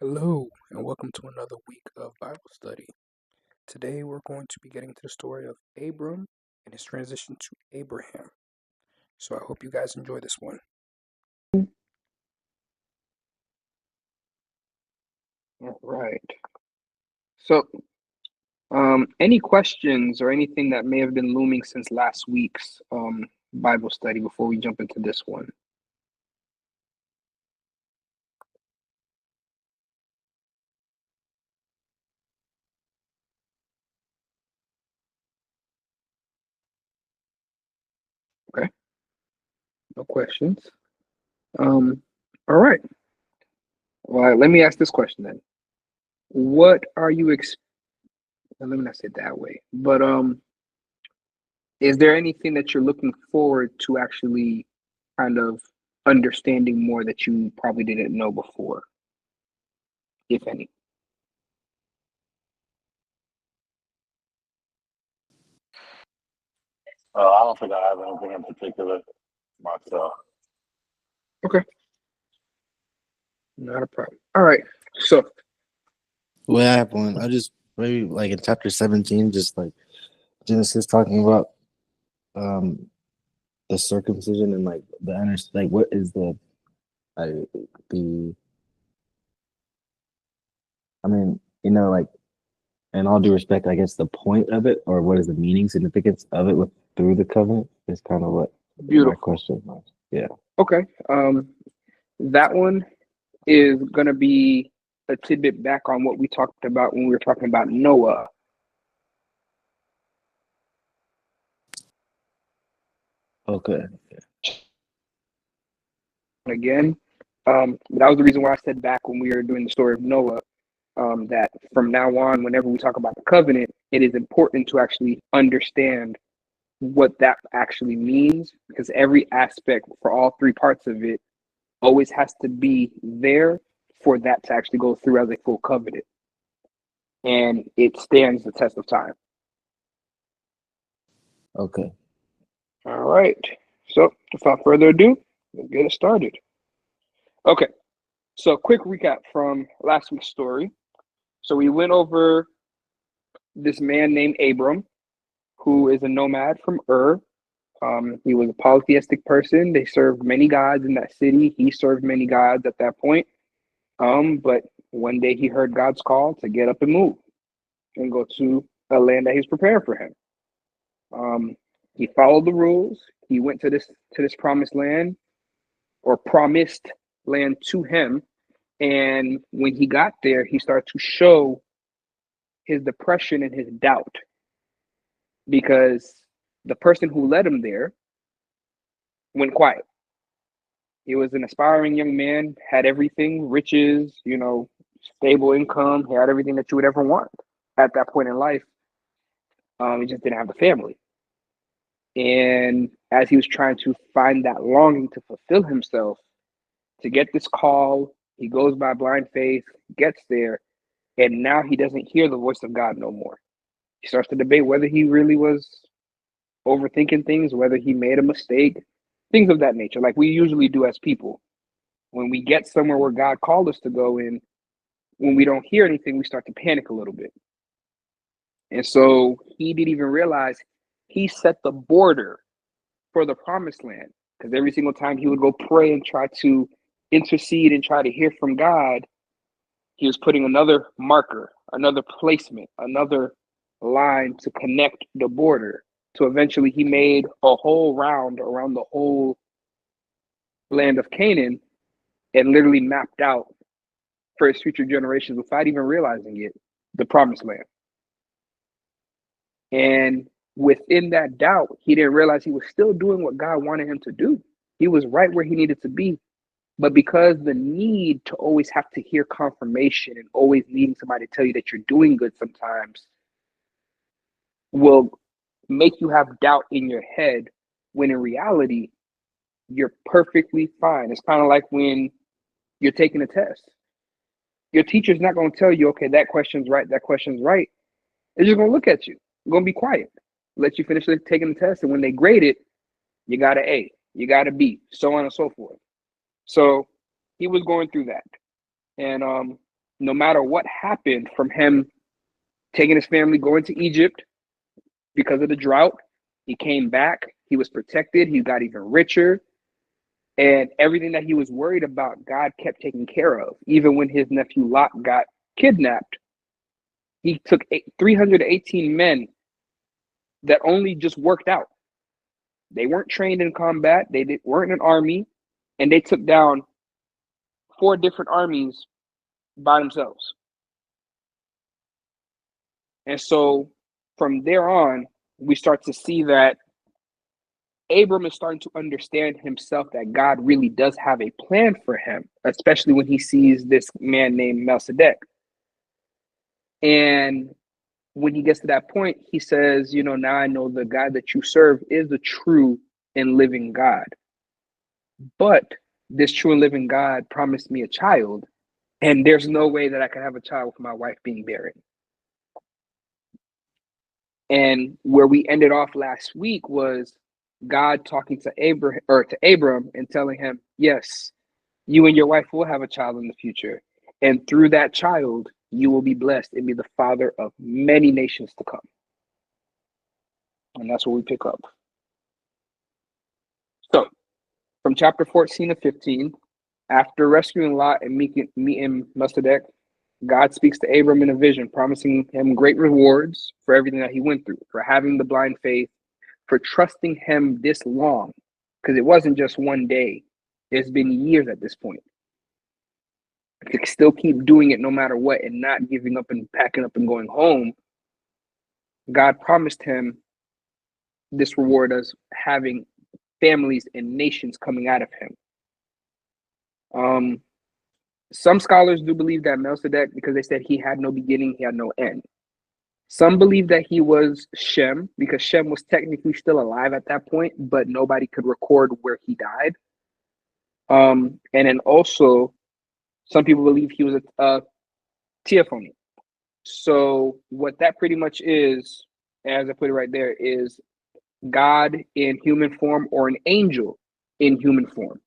Hello, and welcome to another week of Bible study. Today we're going to be getting to the story of Abram and his transition to Abraham. So I hope you guys enjoy this one. All right. So, any questions or anything that may have been looming since last week's Bible study before we jump into this one? Okay, no questions. All right. Well, let me ask this question then. What are you let me not say it that way, but is there anything that you're looking forward to actually kind of understanding more that you probably didn't know before, if any? I don't think I have anything in particular myself. Okay, not a problem. All right. So, Well, I have one. I just maybe like in chapter 17, just like Genesis talking about um the circumcision and like like what is like the I mean, like in all due respect, I guess the point of it or what is the meaning, significance of it with through the covenant is kind of what my beautiful. question was. Yeah. Okay. That one is going to be a tidbit back on what we talked about when we were talking about Noah. Okay. Again, that was the reason why I said back when we were doing the story of Noah, that from now on, whenever we talk about the covenant, it is important to actually understand what that actually means because every aspect for all three parts of it always has to be there for that to actually go through as a full covenant. And it stands the test of time. Okay. All right. So without further ado, we'll get it started. Okay. So quick recap from last week's story. So we went over this man named Abram, who is a nomad from Ur. He was a polytheistic person. They served many gods in that city. He served many gods at that point. But one day he heard God's call to get up and move and go to a land that he was preparing for him. He followed the rules. He went to this promised land or promised land to him. And when he got there, he started to show his depression and his doubt because the person who led him there went quiet. He was an aspiring young man, had everything, riches, stable income, he had everything that you would ever want at that point in life. He just didn't have the family. And as he was trying to find that longing to fulfill himself, to get this call, he goes by blind faith, gets there, and now he doesn't hear the voice of God no more. He starts to debate whether he really was overthinking things, whether he made a mistake, things of that nature, like we usually do as people. When we get somewhere where God called us to go in, when we don't hear anything, we start to panic a little bit. And so he didn't even realize he set the border for the promised land because every single time he would go pray and try to intercede and try to hear from God, he was putting another marker, another placement, another line to connect the border. So eventually he made a whole round around the whole land of Canaan and literally mapped out for his future generations without even realizing it, the promised land. And within that doubt, he didn't realize he was still doing what God wanted him to do. He was right where he needed to be. But because the need to always have to hear confirmation and always needing somebody to tell you that you're doing good sometimes will make you have doubt in your head when in reality, you're perfectly fine. It's kind of like when you're taking a test. Your teacher's not going to tell you, okay, that question's right, that question's right. They're just going to look at you. They're going to be quiet, let you finish taking the test. And when they grade it, you got an A, you got a B, so on and so forth. So he was going through that. And no matter what happened from him taking his family, going to Egypt because of the drought, he came back, he was protected, he got even richer, and everything that he was worried about, God kept taking care of. Even when his nephew Lot got kidnapped, he took 318 men that only just worked out. They weren't trained in combat, weren't an army, and they took down 4 different armies by themselves. And so from there on, we start to see that Abram is starting to understand himself that God really does have a plan for him, especially when he sees this man named Melchizedek. And when he gets to that point, he says, now I know the God that you serve is the true and living God. But this true and living God promised me a child, and there's no way that I can have a child with my wife being barren. And where we ended off last week was God talking to Abram and telling him, yes, you and your wife will have a child in the future. And through that child, you will be blessed and be the father of many nations to come. And that's what we pick up. So from chapter 14 to 15, after rescuing Lot and meeting Melchizedek, God speaks to Abram in a vision, promising him great rewards for everything that he went through, for having the blind faith, for trusting him this long, because it wasn't just one day. It's been years at this point. To still keep doing it no matter what and not giving up and packing up and going home, God promised him this reward as having families and nations coming out of him. Some scholars do believe that Melchizedek, because they said he had no beginning, he had no end. Some believe that he was Shem, because Shem was technically still alive at that point, but nobody could record where he died. And then also, some people believe he was a theophany. So what that pretty much is, as I put it right there, is God in human form or an angel in human form.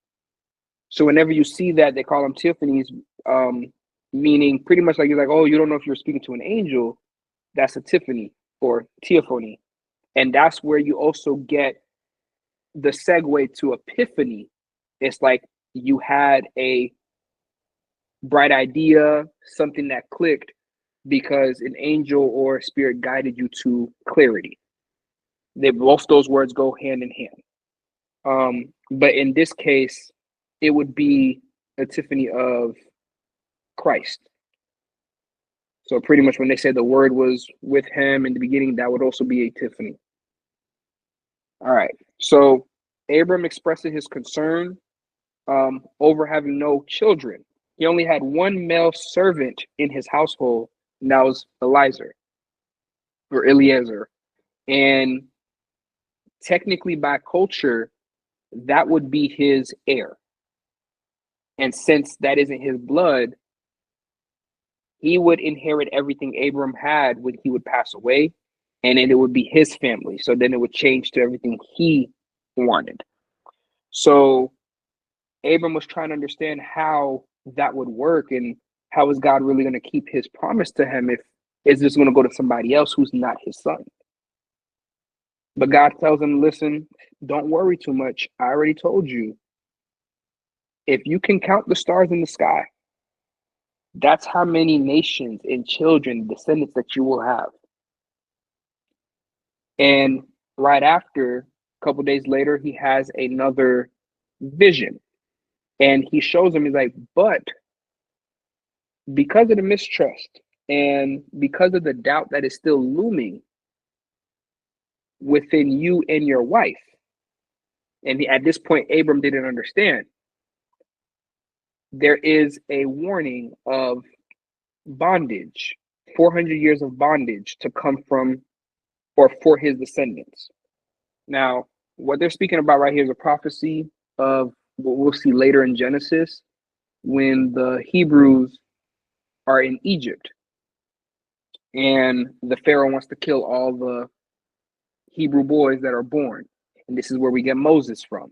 So whenever you see that, they call them theophanies, meaning pretty much like you're like, oh, you don't know if you're speaking to an angel. That's a Tiffany or theophany. And that's where you also get the segue to epiphany. It's like you had a bright idea, something that clicked because an angel or a spirit guided you to clarity. Both those words go hand in hand. But in this case, it would be a Tiffany of Christ. So pretty much when they say the word was with him in the beginning, that would also be a Tiffany. All right. So Abram expresses his concern over having no children. He only had one male servant in his household, and that was Eliezer. And technically by culture, that would be his heir. And since that isn't his blood, he would inherit everything Abram had when he would pass away, and then it would be his family. So then it would change to everything he wanted. So Abram was trying to understand how that would work and how is God really going to keep his promise to him if is this going to go to somebody else who's not his son? But God tells him, listen, don't worry too much. I already told you. If you can count the stars in the sky, that's how many nations and children, descendants that you will have. And right after, a couple days later, he has another vision. And he shows him, he's like, but because of the mistrust and because of the doubt that is still looming within you and your wife, and at this point, Abram didn't understand, there is a warning of bondage, 400 years of bondage to come from or for his descendants. Now, what they're speaking about right here is a prophecy of what we'll see later in Genesis when the Hebrews are in Egypt and the Pharaoh wants to kill all the Hebrew boys that are born. And this is where we get Moses from.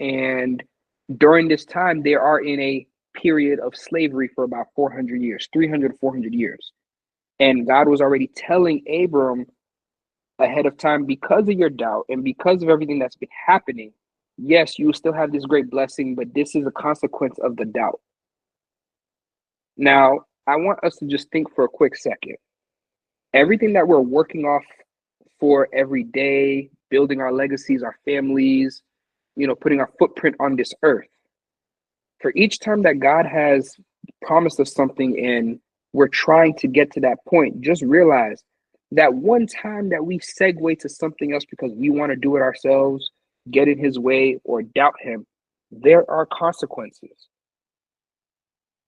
And during this time, they are in a period of slavery for about 400 years, 300 to 400 years. And God was already telling Abram ahead of time, because of your doubt and because of everything that's been happening, yes, you will still have this great blessing, but this is a consequence of the doubt. Now, I want us to just think for a quick second. Everything that we're working off for every day, building our legacies, our families, putting our footprint on this earth. For each time that God has promised us something and we're trying to get to that point, just realize that one time that we segue to something else because we want to do it ourselves, get in his way, or doubt him, there are consequences.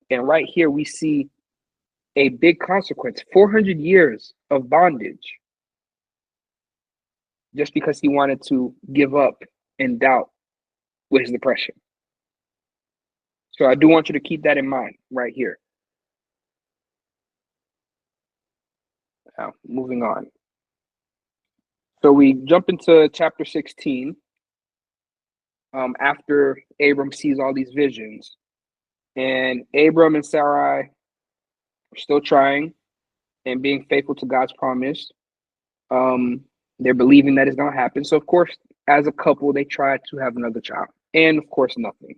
And right here we see a big consequence, 400 years of bondage, just because he wanted to give up and doubt with his depression. So I do want you to keep that in mind right here. Now, moving on. So we jump into chapter 16. After Abram sees all these visions, and Abram and Sarai are still trying and being faithful to God's promise. They're believing that it's going to happen. So, of course, as a couple, they try to have another child. And, of course, nothing.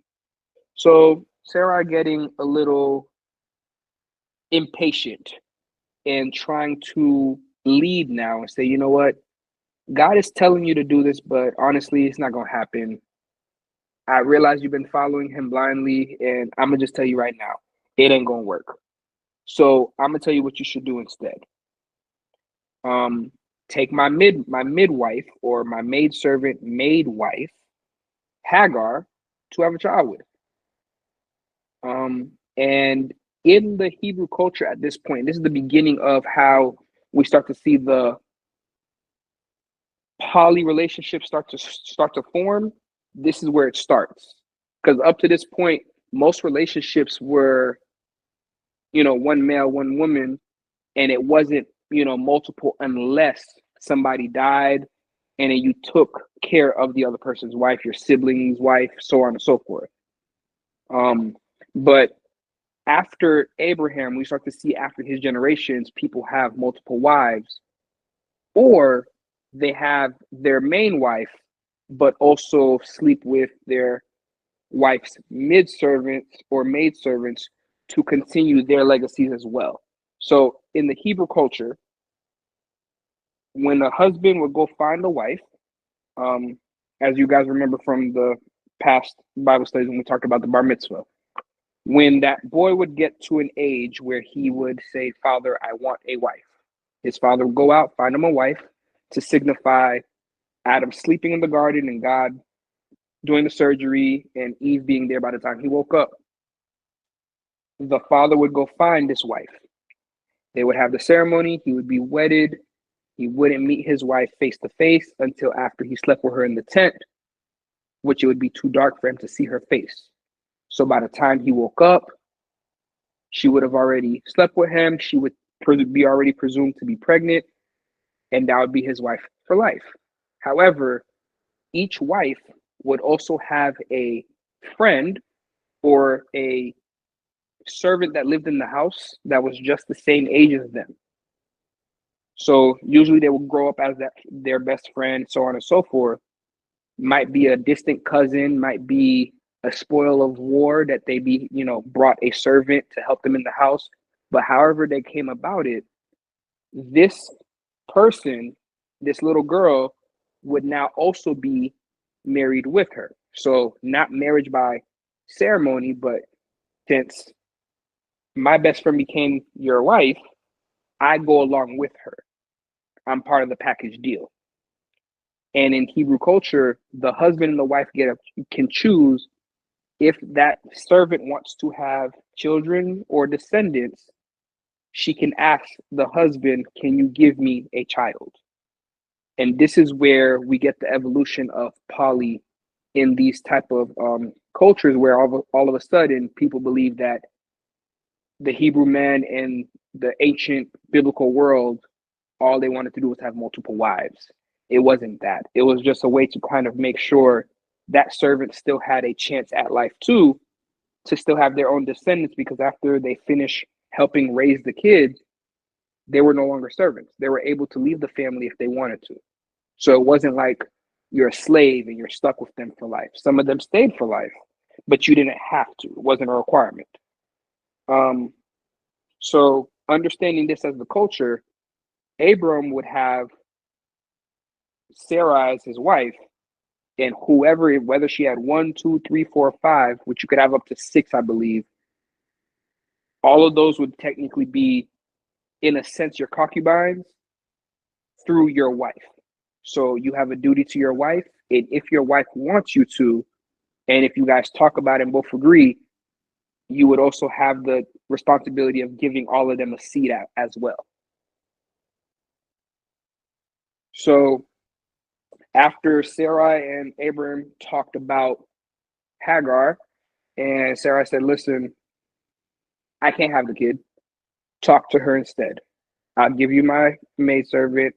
So Sarai getting a little impatient and trying to lead now and say, you know what? God is telling you to do this, but honestly, it's not going to happen. I realize you've been following him blindly, and I'm going to just tell you right now, it ain't going to work. So I'm going to tell you what you should do instead. Take my midwife or my maidservant, maid wife, Hagar, to have a child with. And in the Hebrew culture at this point, this is the beginning of how we start to see the poly relationships start to form. This is where it starts, because up to this point, most relationships were, one male, one woman, and it wasn't, multiple unless somebody died and then you took care of the other person's wife, your sibling's wife, so on and so forth. But after Abraham, we start to see after his generations, people have multiple wives, or they have their main wife, but also sleep with their wife's servants or maidservants to continue their legacies as well. So in the Hebrew culture, when a husband would go find a wife, as you guys remember from the past Bible studies when we talked about the bar mitzvah, when that boy would get to an age where he would say, "Father, I want a wife," his father would go out, find him a wife to signify Adam sleeping in the garden and God doing the surgery and Eve being there by the time he woke up. The father would go find this wife. They would have the ceremony. He would be wedded. He wouldn't meet his wife face to face until after he slept with her in the tent, which it would be too dark for him to see her face. So by the time he woke up, she would have already slept with him. She would be already presumed to be pregnant, and that would be his wife for life. However, each wife would also have a friend or a servant that lived in the house that was just the same age as them. So usually they will grow up as their best friend, so on and so forth. Might be a distant cousin, might be a spoil of war that they brought a servant to help them in the house. But however they came about it, this person, this little girl, would now also be married with her. So not marriage by ceremony, but since my best friend became your wife, I go along with her. I'm part of the package deal. And in Hebrew culture, the husband and the wife can choose if that servant wants to have children or descendants. She can ask the husband, "Can you give me a child?" And this is where we get the evolution of poly in these type of cultures, where all of a sudden people believe that the Hebrew man in the ancient biblical world, all they wanted to do was have multiple wives. It wasn't that. It was just a way to kind of make sure that servant still had a chance at life too, to still have their own descendants, because after they finish helping raise the kids, they were no longer servants. They were able to leave the family if they wanted to. So it wasn't like you're a slave and you're stuck with them for life. Some of them stayed for life, but you didn't have to. It wasn't a requirement. So understanding this as the culture, Abram would have Sarah as his wife, and whoever, whether she had 1, 2, 3, 4, 5, which you could have up to 6, I believe, all of those would technically be, in a sense, your concubines through your wife. So you have a duty to your wife, and if your wife wants you to, and if you guys talk about it and both agree, you would also have the responsibility of giving all of them a seat as well. So after Sarai and Abram talked about Hagar, and Sarai said, listen, I can't have the kid. Talk to her instead. I'll give you my maidservant.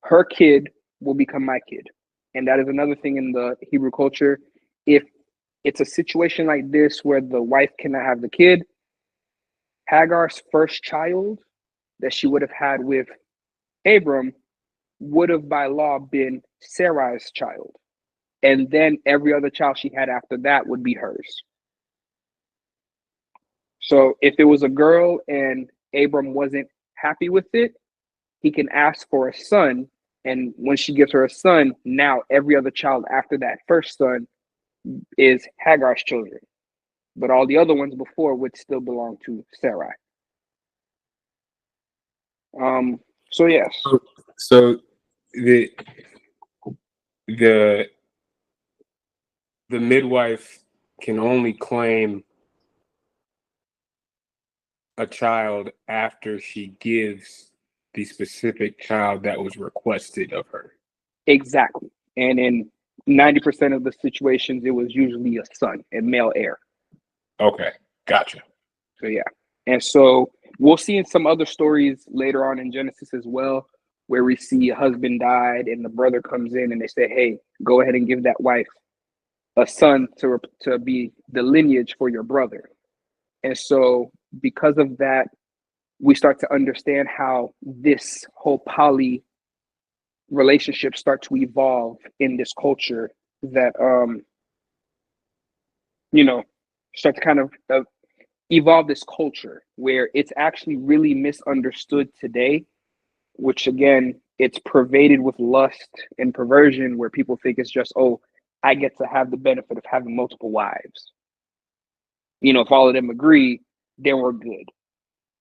Her kid will become my kid. And that is another thing in the Hebrew culture. If it's a situation like this where the wife cannot have the kid, Hagar's first child that she would have had with Abram would have by law been Sarai's child. And then every other child she had after that would be hers. So if it was a girl and Abram wasn't happy with it, he can ask for a son. And when she gives her a son, now every other child after that first son is Hagar's children. But all the other ones before would still belong to Sarai. So yes. So the the the midwife can only claim a child after she gives the specific child that was requested of her. Exactly. And in 90% of the situations, it was usually a son, a male heir. Okay, gotcha. So yeah. And so we'll see in some other stories later on in Genesis as well, where we see a husband died and the brother comes in and they say, hey, go ahead and give that wife a son to be the lineage for your brother. And so because of that, we start to understand how this whole poly relationship start to evolve in this culture that start to kind of evolve this culture where it's actually really misunderstood today, which again, it's pervaded with lust and perversion, where people think it's just, oh, I get to have the benefit of having multiple wives. If all of them agree, then we're good.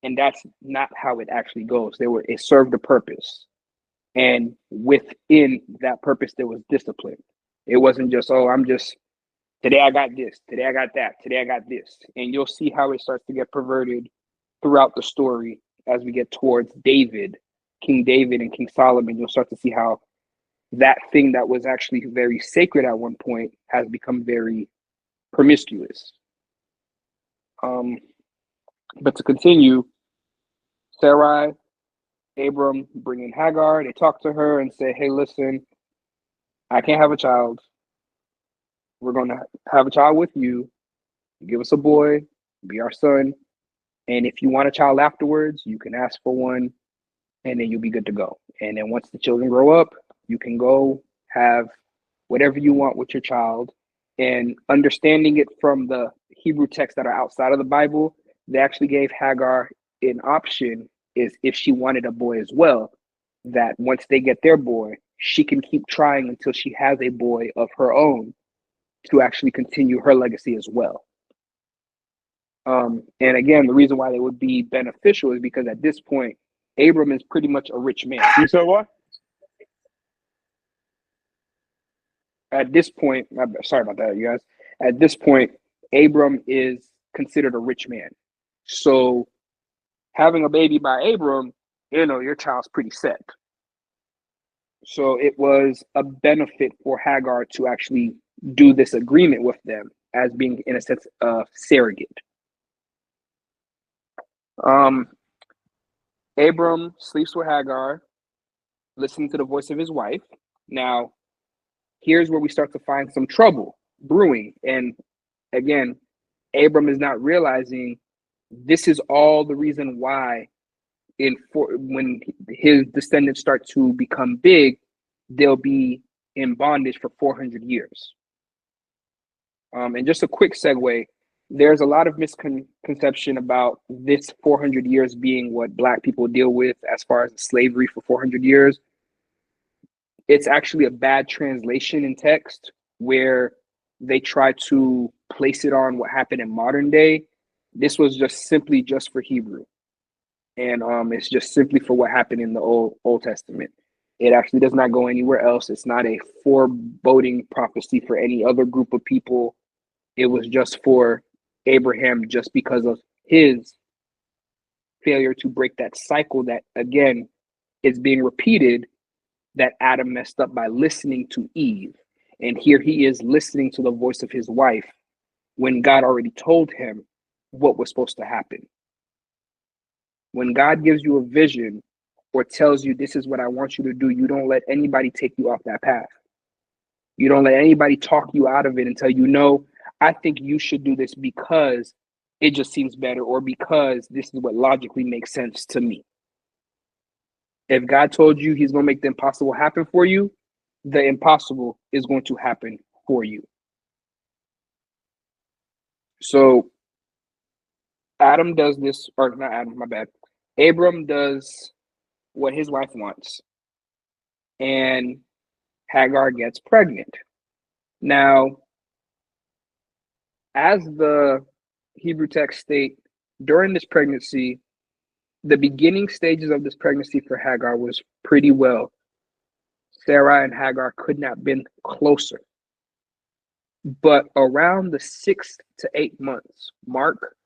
And that's not how it actually goes. It served a purpose. And within that purpose, there was discipline. It wasn't just, oh, today I got this, today I got that, today I got this. And you'll see how it starts to get perverted throughout the story as we get towards David, King David and King Solomon. You'll start to see how that thing that was actually very sacred at one point has become very promiscuous. But to continue, Sarai, Abram bring in Hagar. They talk to her and say, hey, listen, I can't have a child. We're going to have a child with you. Give us a boy, be our son. And if you want a child afterwards, you can ask for one, and then you'll be good to go. And then once the children grow up, you can go have whatever you want with your child. And understanding it from the Hebrew texts that are outside of the Bible, they actually gave Hagar an option, is if she wanted a boy as well, that once they get their boy, she can keep trying until she has a boy of her own to actually continue her legacy as well. And again, the reason why they would be beneficial is because at this point, Abram is pretty much a rich man. You said what? At this point, sorry about that, you guys. At this point, Abram is considered a rich man. So having a baby by Abram, your child's pretty set. So it was a benefit for Hagar to actually do this agreement with them as being, in a sense, a surrogate. Abram sleeps with Hagar, listening to the voice of his wife. Now, here's where we start to find some trouble brewing. And again, Abram is not realizing this is all the reason why when his descendants start to become big, they'll be in bondage for 400 years. And just a quick segue, there's a lot of misconception about this 400 years being what Black people deal with as far as slavery for 400 years. It's actually a bad translation in text where they try to place it on what happened in modern day. This was just for Hebrew. And it's just simply for what happened in the Old Testament. It actually does not go anywhere else. It's not a foreboding prophecy for any other group of people. It was just for Abraham, just because of his failure to break that cycle that, again, is being repeated, that Adam messed up by listening to Eve. And here he is listening to the voice of his wife when God already told him what was supposed to happen. When God gives you a vision or tells you this is what I want you to do, you don't let anybody take you off that path. You don't let anybody talk you out of it and tell you, no, I think you should do this because it just seems better, or because this is what logically makes sense to me. If God told you he's going to make the impossible happen for you, the impossible is going to happen for you. So Adam does this, or not Adam, my bad. Abram does what his wife wants, and Hagar gets pregnant. Now, as the Hebrew text state, during this pregnancy, the beginning stages of this pregnancy for Hagar was pretty well. Sarah and Hagar could not have been closer. But around the 6 to 8 months mark,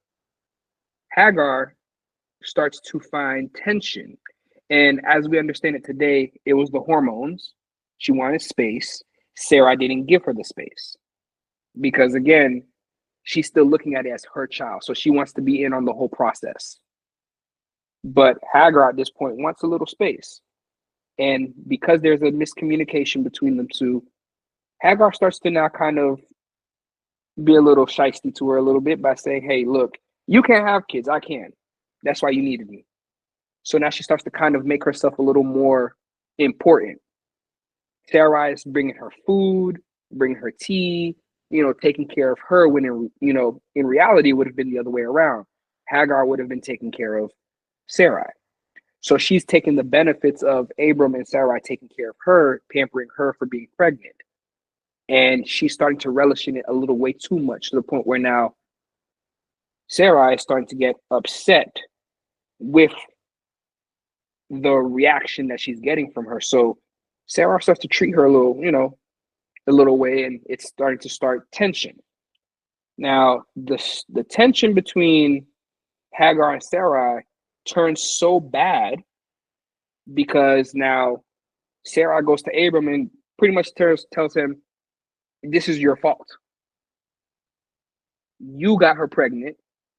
Hagar starts to find tension. And as we understand it today, it was the hormones. She wanted space. Sarah didn't give her the space because, again, she's still looking at it as her child. So she wants to be in on the whole process. But Hagar at this point wants a little space. And because there's a miscommunication between them two, Hagar starts to now kind of be a little shysty to her a little bit by saying, hey, look, you can't have kids. I can. That's why you needed me. So now she starts to kind of make herself a little more important. Sarai is bringing her food, bringing her tea, taking care of her, when in reality it would have been the other way around. Hagar would have been taking care of Sarai. So she's taking the benefits of Abram and Sarai taking care of her, pampering her for being pregnant. And she's starting to relish in it a little way too much, to the point where now Sarai is starting to get upset with the reaction that she's getting from her. So Sarah starts to treat her a little way, and it's starting to start tension. Now, the tension between Hagar and Sarai turns so bad because now Sarah goes to Abram and pretty much tells him, this is your fault. You got her pregnant.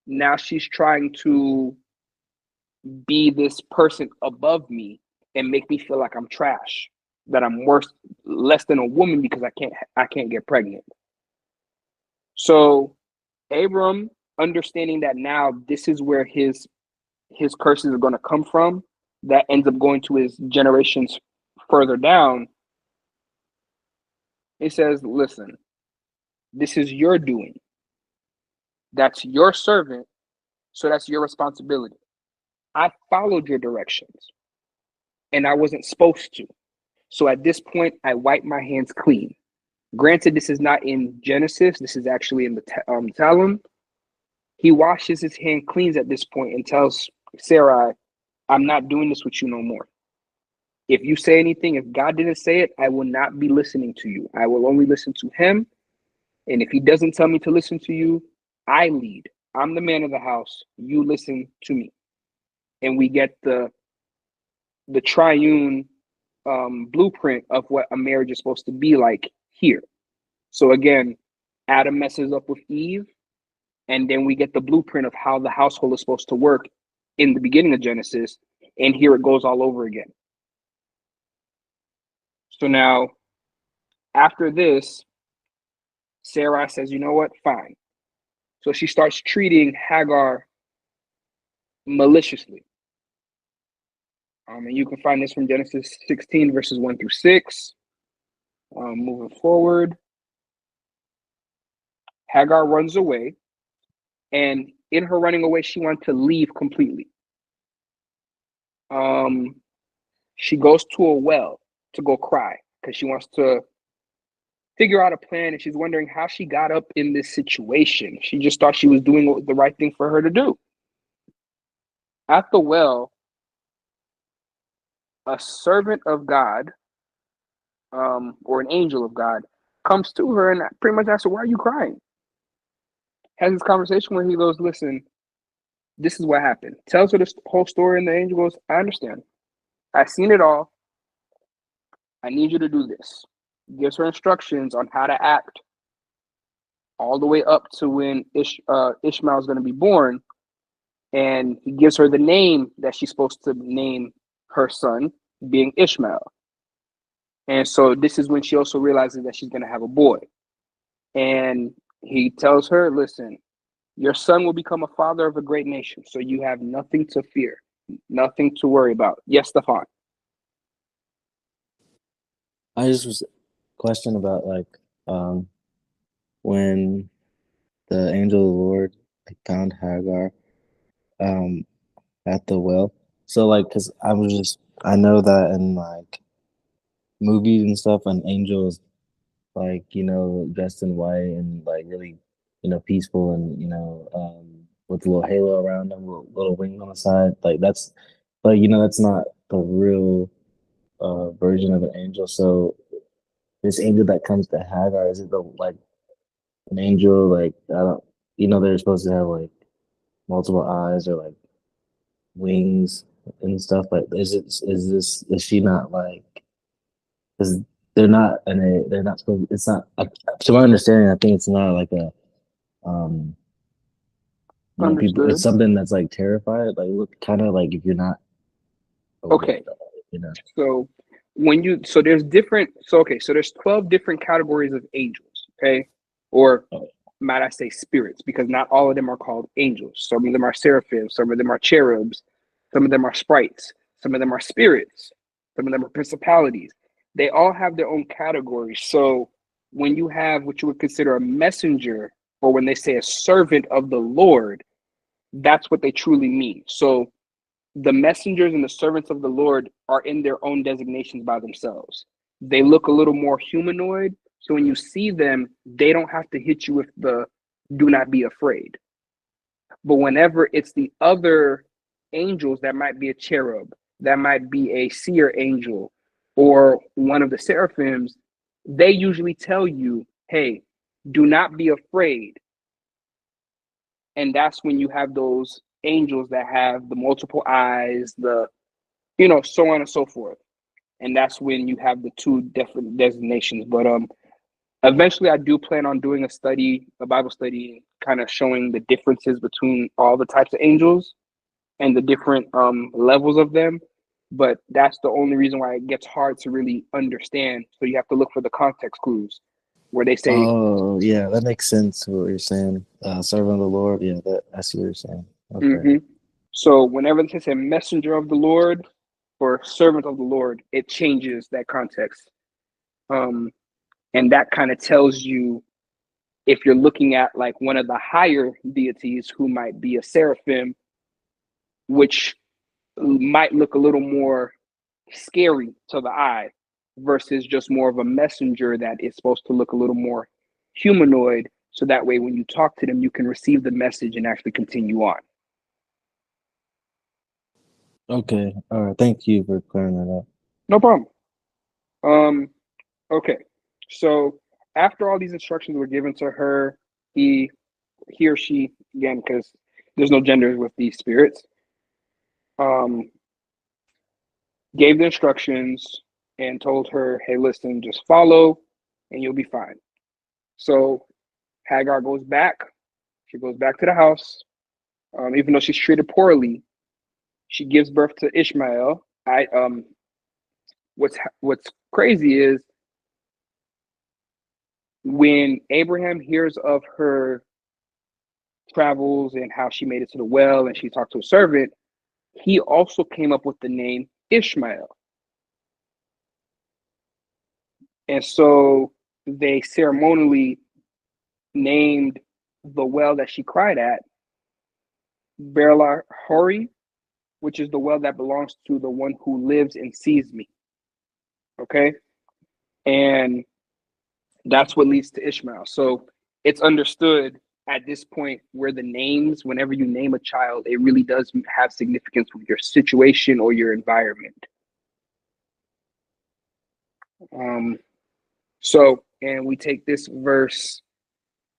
Now she's trying to be this person above me and make me feel like I'm trash, that I'm less than a woman because I can't get pregnant. So Abram, understanding that now this is where his curses are going to come from, that ends up going to his generations further down. He says, listen, this is your doing. That's your servant, so that's your responsibility. I followed your directions, and I wasn't supposed to. So at this point, I wipe my hands clean. Granted, this is not in Genesis. This is actually in the Talmud. He washes his hand clean at this point and tells Sarai, I'm not doing this with you no more. If you say anything, if God didn't say it, I will not be listening to you. I will only listen to him. And if he doesn't tell me to listen to you, I lead. I'm the man of the house. You listen to me. And we get the triune blueprint of what a marriage is supposed to be like here. So again, Adam messes up with Eve, and then we get the blueprint of how the household is supposed to work in the beginning of Genesis, and here it goes all over again. So now, after this, Sarai says, you know what, fine. So she starts treating Hagar maliciously. And you can find this from Genesis 16, verses 1 through 6. Moving forward, Hagar runs away, and in her running away, she wants to leave completely. She goes to a well to go cry because she wants to figure out a plan, and she's wondering how she got up in this situation. She just thought she was doing what was the right thing for her to do. At the well, a servant of God, or an angel of God, comes to her and pretty much asks her, "Why are you crying?" Has this conversation where he goes, "Listen, this is what happened." Tells her the whole story, and the angel goes, "I understand. I've seen it all. I need you to do this." Gives her instructions on how to act all the way up to when Ishmael is going to be born. And he gives her the name that she's supposed to name her son, being Ishmael. And so this is when she also realizes that she's going to have a boy. And he tells her, "Listen, your son will become a father of a great nation, so you have nothing to fear, nothing to worry about." Yes, Stefan. I just was question about like when the angel of the Lord like, found Hagar um at the well. So like, cause I know that in like movies and stuff, an angel is like dressed in white and like really peaceful and with a little halo around them, little wings on the side. Like that's, but that's not the real version of an angel. So this angel that comes to Hagar, is it the like an angel like I don't they're supposed to have like multiple eyes or like wings and stuff. Like is she not like, because they're not supposed, it's not to my understanding, I think it's not like a um people, it's Understood. something that's like terrified, like look kind of like if you're not aware, Okay. you know. So there's 12 different categories of angels, okay? Or Oh, might I say spirits, because not all of them are called angels. Some of them are seraphim, some of them are cherubs, some of them are sprites, some of them are spirits, some of them are principalities. They all have their own categories. So when you have what you would consider a messenger, or when they say a servant of the Lord, that's what they truly mean. So the messengers and the servants of the Lord are in their own designations by themselves. They look a little more humanoid. So when you see them, they don't have to hit you with the "do not be afraid." But whenever it's the other angels, that might be a cherub, that might be a seer angel, or one of the seraphims, they usually tell you, "Hey, do not be afraid." And that's when you have those angels that have the multiple eyes, so on and so forth. And that's when you have the two different designations. But eventually I do plan on doing a Bible study, kind of showing the differences between all the types of angels and the different levels of them. But that's the only reason why it gets hard to really understand. So you have to look for the context clues where they say, oh yeah, that makes sense what you're saying. Servant of the Lord, yeah, that I see what you're saying. Okay. mm-hmm. So whenever they say messenger of the Lord or servant of the Lord, it changes that context. Um, and that kind of tells you if you're looking at like one of the higher deities who might be a seraphim, which might look a little more scary to the eye versus just more of a messenger that is supposed to look a little more humanoid. So that way, when you talk to them, you can receive the message and actually continue on. Okay. All right. Thank you for clearing that up. No problem. Um, okay. So after all these instructions were given to her, he or she, again, because there's no genders with these spirits, um, gave the instructions and told her, "Hey, listen, just follow and you'll be fine." So Hagar goes back. She goes back to the house. Even though she's treated poorly, she gives birth to Ishmael. What's crazy is when Abraham hears of her travels and how she made it to the well and she talked to a servant, he also came up with the name Ishmael. And so they ceremonially named the well that she cried at Berla Hori, which is the well that belongs to the one who lives and sees me. Okay? And that's what leads to Ishmael. So it's understood at this point where the names, whenever you name a child, it really does have significance with your situation or your environment. And we take this verse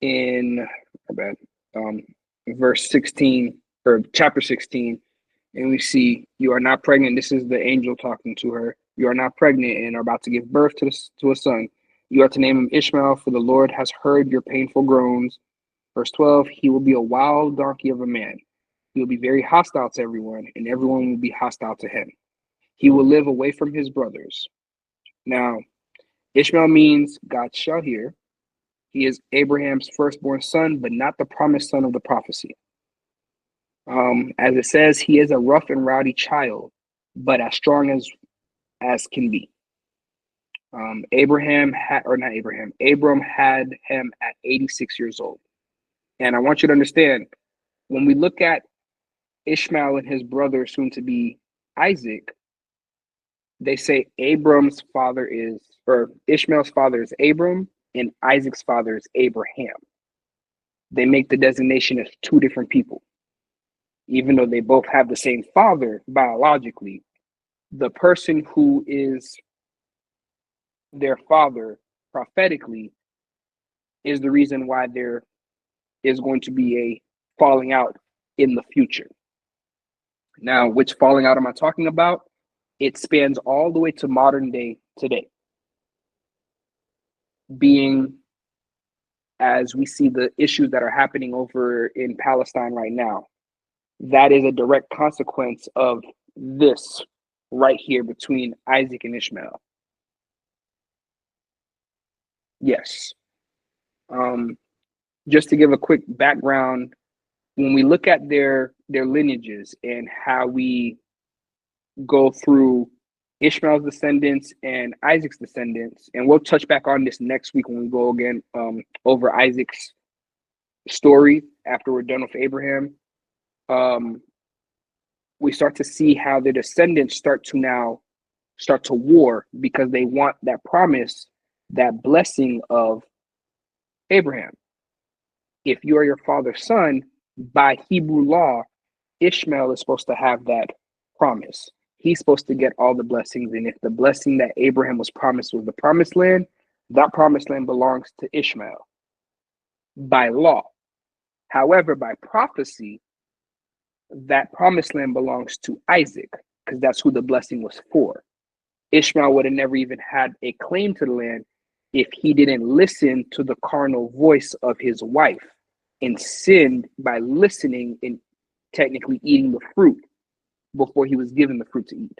in verse 16 or chapter 16, and we see you are not pregnant. This is the angel talking to her. You are not pregnant and are about to give birth to a son. You are to name him Ishmael, for the Lord has heard your painful groans. Verse 12, he will be a wild donkey of a man. He will be very hostile to everyone, and everyone will be hostile to him. He will live away from his brothers. Now, Ishmael means God shall hear. He is Abraham's firstborn son, but not the promised son of the prophecy. As it says, he is a rough and rowdy child, but as strong as can be. Abram had him at 86 years old. And I want you to understand, when we look at Ishmael and his brother, soon to be Isaac, they say Ishmael's father is Abram and Isaac's father is Abraham. They make the designation as two different people. Even though they both have the same father biologically, the person who is their father prophetically is the reason why there is going to be a falling out in the future. Now, which falling out am I talking about? It spans all the way to modern day today. Being as we see the issues that are happening over in Palestine right now, that is a direct consequence of this right here between Isaac and Ishmael. Yes. Just to give a quick background, when we look at their lineages and how we go through Ishmael's descendants and Isaac's descendants, and we'll touch back on this next week when we go again over Isaac's story after we're done with Abraham. We start to see how the descendants start to war because they want that promise, that blessing of Abraham. If you are your father's son, by Hebrew law, Ishmael is supposed to have that promise. He's supposed to get all the blessings. And if the blessing that Abraham was promised was the promised land, that promised land belongs to Ishmael by law. However, by prophecy, that promised land belongs to Isaac because that's who the blessing was for. Ishmael would have never even had a claim to the land if he didn't listen to the carnal voice of his wife and sinned by listening and technically eating the fruit before he was given the fruit to eat.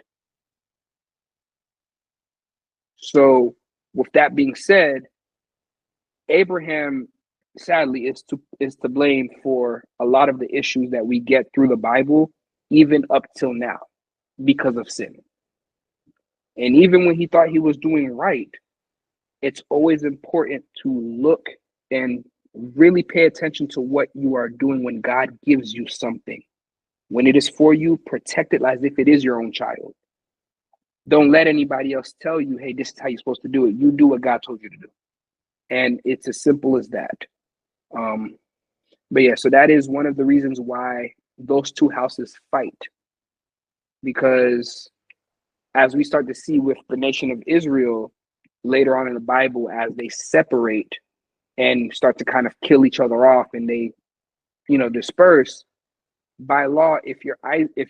So with that being said, Abraham sadly is to blame for a lot of the issues that we get through the Bible, even up till now, because of sin. And even when he thought he was doing right, it's always important to look and really pay attention to what you are doing when God gives you something. When it is for you, protect it as if it is your own child. Don't let anybody else tell you, hey, this is how you're supposed to do it. You do what God told you to do. And it's as simple as that. But yeah, so that is one of the reasons why those two houses fight. Because as we start to see with the nation of Israel later on in the Bible, as they separate and start to kind of kill each other off and they, disperse, by law, if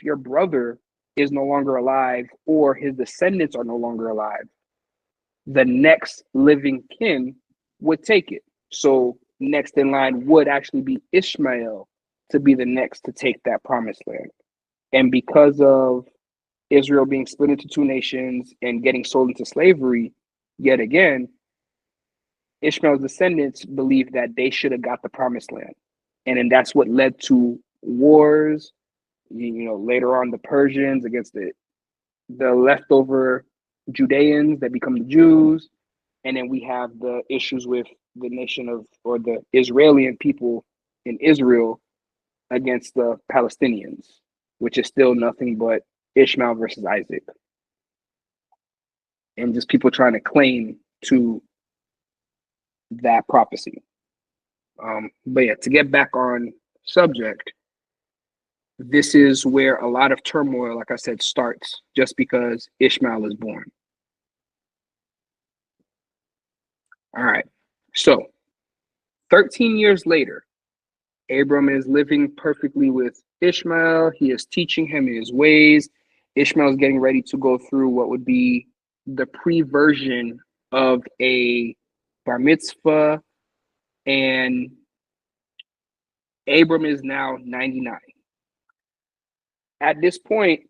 your brother is no longer alive or his descendants are no longer alive, the next living kin would take it. So next in line would actually be Ishmael to be the next to take that promised land. And because of Israel being split into two nations and getting sold into slavery yet again, Ishmael's descendants believe that they should have got the promised land. And then that's what led to wars. Later on the Persians against the leftover Judeans that become the Jews. And then we have the issues with the nation of, or the Israeli people in Israel against the Palestinians, which is still nothing but Ishmael versus Isaac. And just people trying to claim to that prophecy. But yeah, to get back on subject, this is where a lot of turmoil, like I said, starts just because Ishmael is born. All right. So 13 years later, Abram is living perfectly with Ishmael. He is teaching him his ways. Ishmael is getting ready to go through what would be the pre-version of a bar mitzvah. And Abram is now 99. At this point,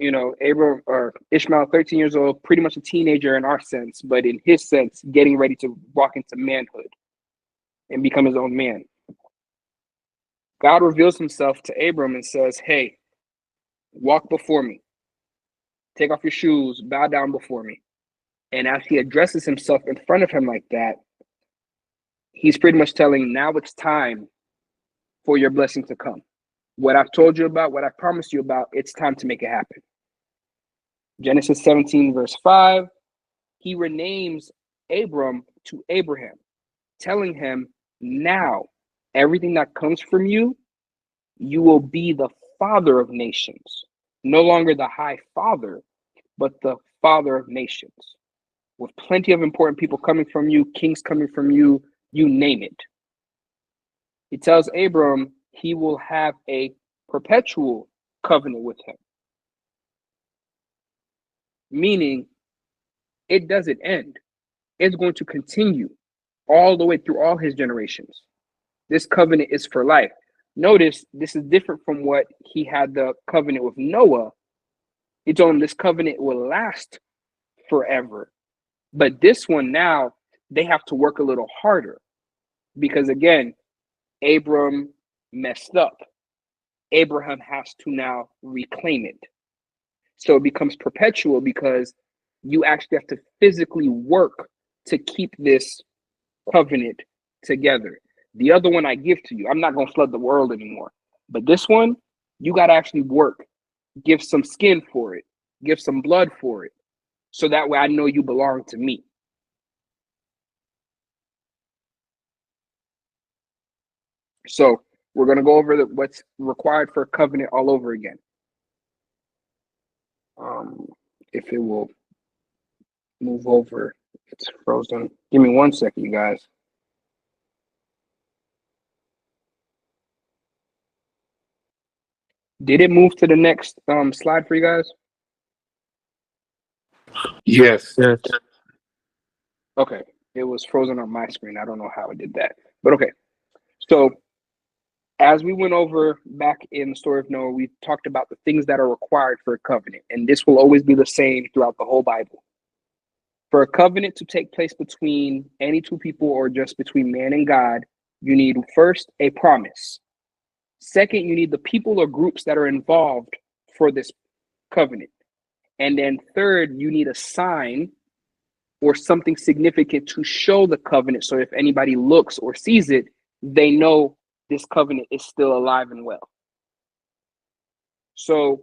Abram or Ishmael, 13 years old, pretty much a teenager in our sense, but in his sense, getting ready to walk into manhood and become his own man. God reveals himself to Abram and says, hey, walk before me. Take off your shoes, bow down before me. And as he addresses himself in front of him like that, he's pretty much telling, now it's time for your blessing to come. What I've told you about, what I promised you about, it's time to make it happen. Genesis 17, verse 5, he renames Abram to Abraham, telling him, now, everything that comes from you, you will be the father of nations. No longer the high father, but the father of nations. With plenty of important people coming from you, kings coming from you, you name it. He tells Abram he will have a perpetual covenant with him. Meaning, it doesn't end. It's going to continue all the way through all his generations. This covenant is for life. Notice this is different from what he had the covenant with Noah. He told him this covenant will last forever. But this one now, they have to work a little harder. Because again, Abram messed up. Abraham has to now reclaim it. So it becomes perpetual because you actually have to physically work to keep this covenant together. The other one I give to you, I'm not going to flood the world anymore. But this one, you got to actually work, give some skin for it, give some blood for it. So that way I know you belong to me. So we're going to go over what's required for a covenant all over again. If it will move over, it's frozen. Give me 1 second, you guys. Did it move to the next slide for you guys? Yes. Okay. It was frozen on my screen. I don't know how it did that. But okay. So as we went over back in the story of Noah, we talked about the things that are required for a covenant. And this will always be the same throughout the whole Bible. For a covenant to take place between any two people or just between man and God, you need first a promise. Second, you need the people or groups that are involved for this covenant. And then third, you need a sign or something significant to show the covenant. So if anybody looks or sees it, they know this covenant is still alive and well. So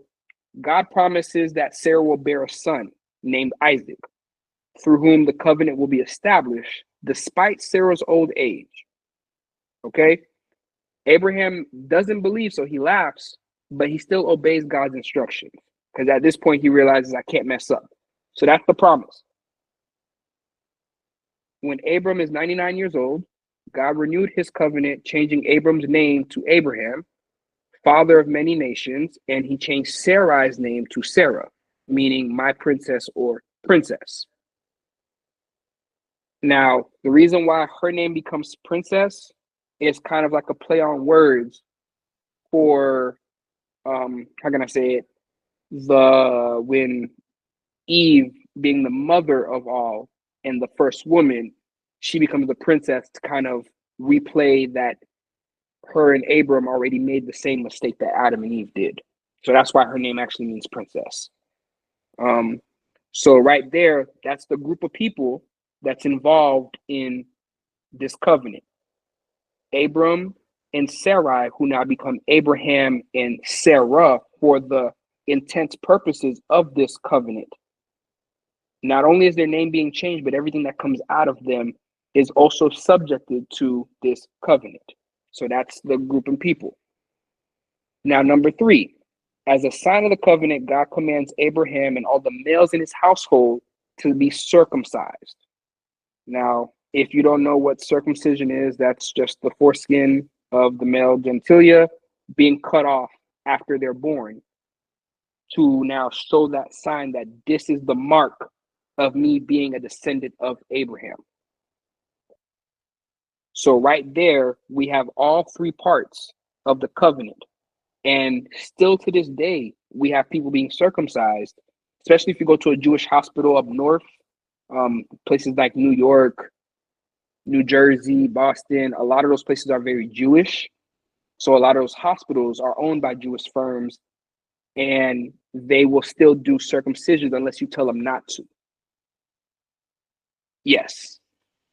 God promises that Sarah will bear a son named Isaac, through whom the covenant will be established despite Sarah's old age. Okay? Abraham doesn't believe, so he laughs, but he still obeys God's instructions. Because at this point, he realizes I can't mess up. So that's the promise. When Abram is 99 years old, God renewed his covenant, changing Abram's name to Abraham, father of many nations, and he changed Sarai's name to Sarah, meaning my princess or princess. Now, the reason why her name becomes princess is kind of like a play on words for, how can I say it? When Eve, being the mother of all and the first woman, she becomes the princess to kind of replay that her and Abram already made the same mistake that Adam and Eve did. So that's why her name actually means princess. So right there, that's the group of people that's involved in this covenant. Abram and Sarai, who now become Abraham and Sarah for the intense purposes of this covenant. Not only is their name being changed, but everything that comes out of them is also subjected to this covenant. So that's the group of people. Now, number 3, as a sign of the covenant, God commands Abraham and all the males in his household to be circumcised. Now, if you don't know what circumcision is, that's just the foreskin of the male genitalia being cut off after they're born to now show that sign that this is the mark of me being a descendant of Abraham. So right there, we have all 3 parts of the covenant. And still to this day, we have people being circumcised, especially if you go to a Jewish hospital up north, places like New York, New Jersey, Boston. A lot of those places are very Jewish. So a lot of those hospitals are owned by Jewish firms, and they will still do circumcisions unless you tell them not to. Yes.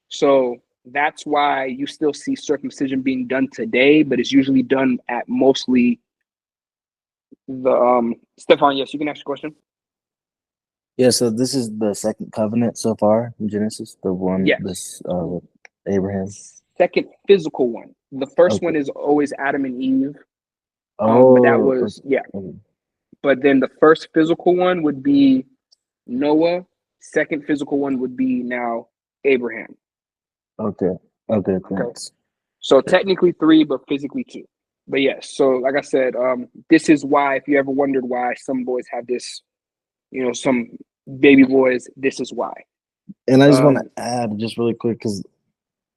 So that's why you still see circumcision being done today, but it's usually done at mostly the Stefan, yes, you can ask a question. Yeah, so this is the second covenant so far in Genesis, the one Yes. this with Abraham. Second physical one. The first Okay. one is always Adam and Eve. Oh, But that was okay. But then the first physical one would be Noah. Second physical one would be now Abraham. Okay. Thanks. So technically 3, but physically 2. But yes, so like I said, this is why, if you ever wondered why some boys have this, some baby boys, this is why. And I just want to add just really quick, because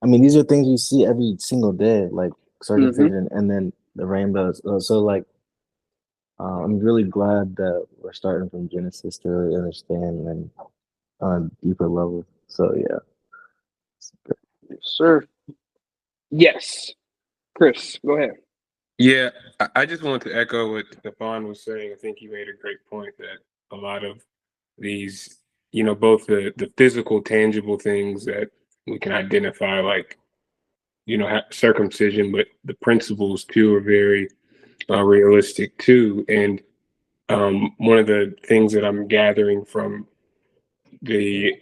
I mean, these are things you see every single day, like circumcision and then the rainbows. So like, I'm really glad that we're starting from Genesis to really understand and on a deeper level. So yeah. Yes, sir. Yes. Chris, go ahead. Yeah, I just wanted to echo what Stefan was saying. I think he made a great point that a lot of these, both the physical, tangible things that we can identify, like, circumcision, but the principles too are very realistic too. And one of the things that I'm gathering from the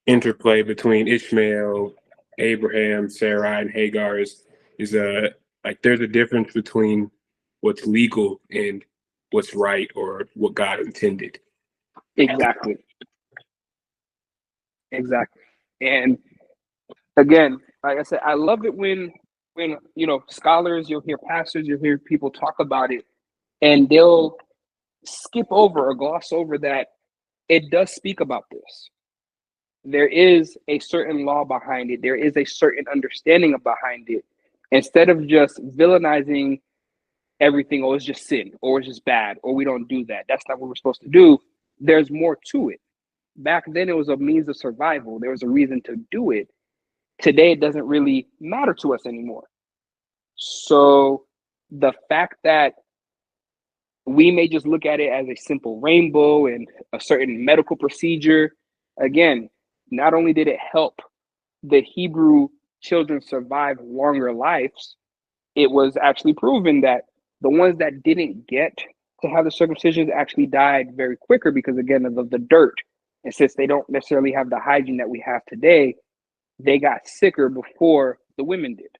interplay between Ishmael, Abraham, Sarai, and Hagar is like there's a difference between what's legal and what's right or what God intended. Exactly. And again, like I said, I love it when scholars, you'll hear pastors, you'll hear people talk about it, and they'll skip over or gloss over that it does speak about this. There is a certain law behind it. There is a certain understanding behind it. Instead of just villainizing everything, or it's just sin, or it's just bad, or we don't do that. That's not what we're supposed to do. There's more to it. Back then, it was a means of survival. There was a reason to do it. Today, it doesn't really matter to us anymore. So the fact that we may just look at it as a simple rainbow and a certain medical procedure, again, not only did it help the Hebrew children survive longer lives, it was actually proven that the ones that didn't get to have the circumcisions actually died very quicker because, again, of the dirt. And since they don't necessarily have the hygiene that we have today, they got sicker before the women did.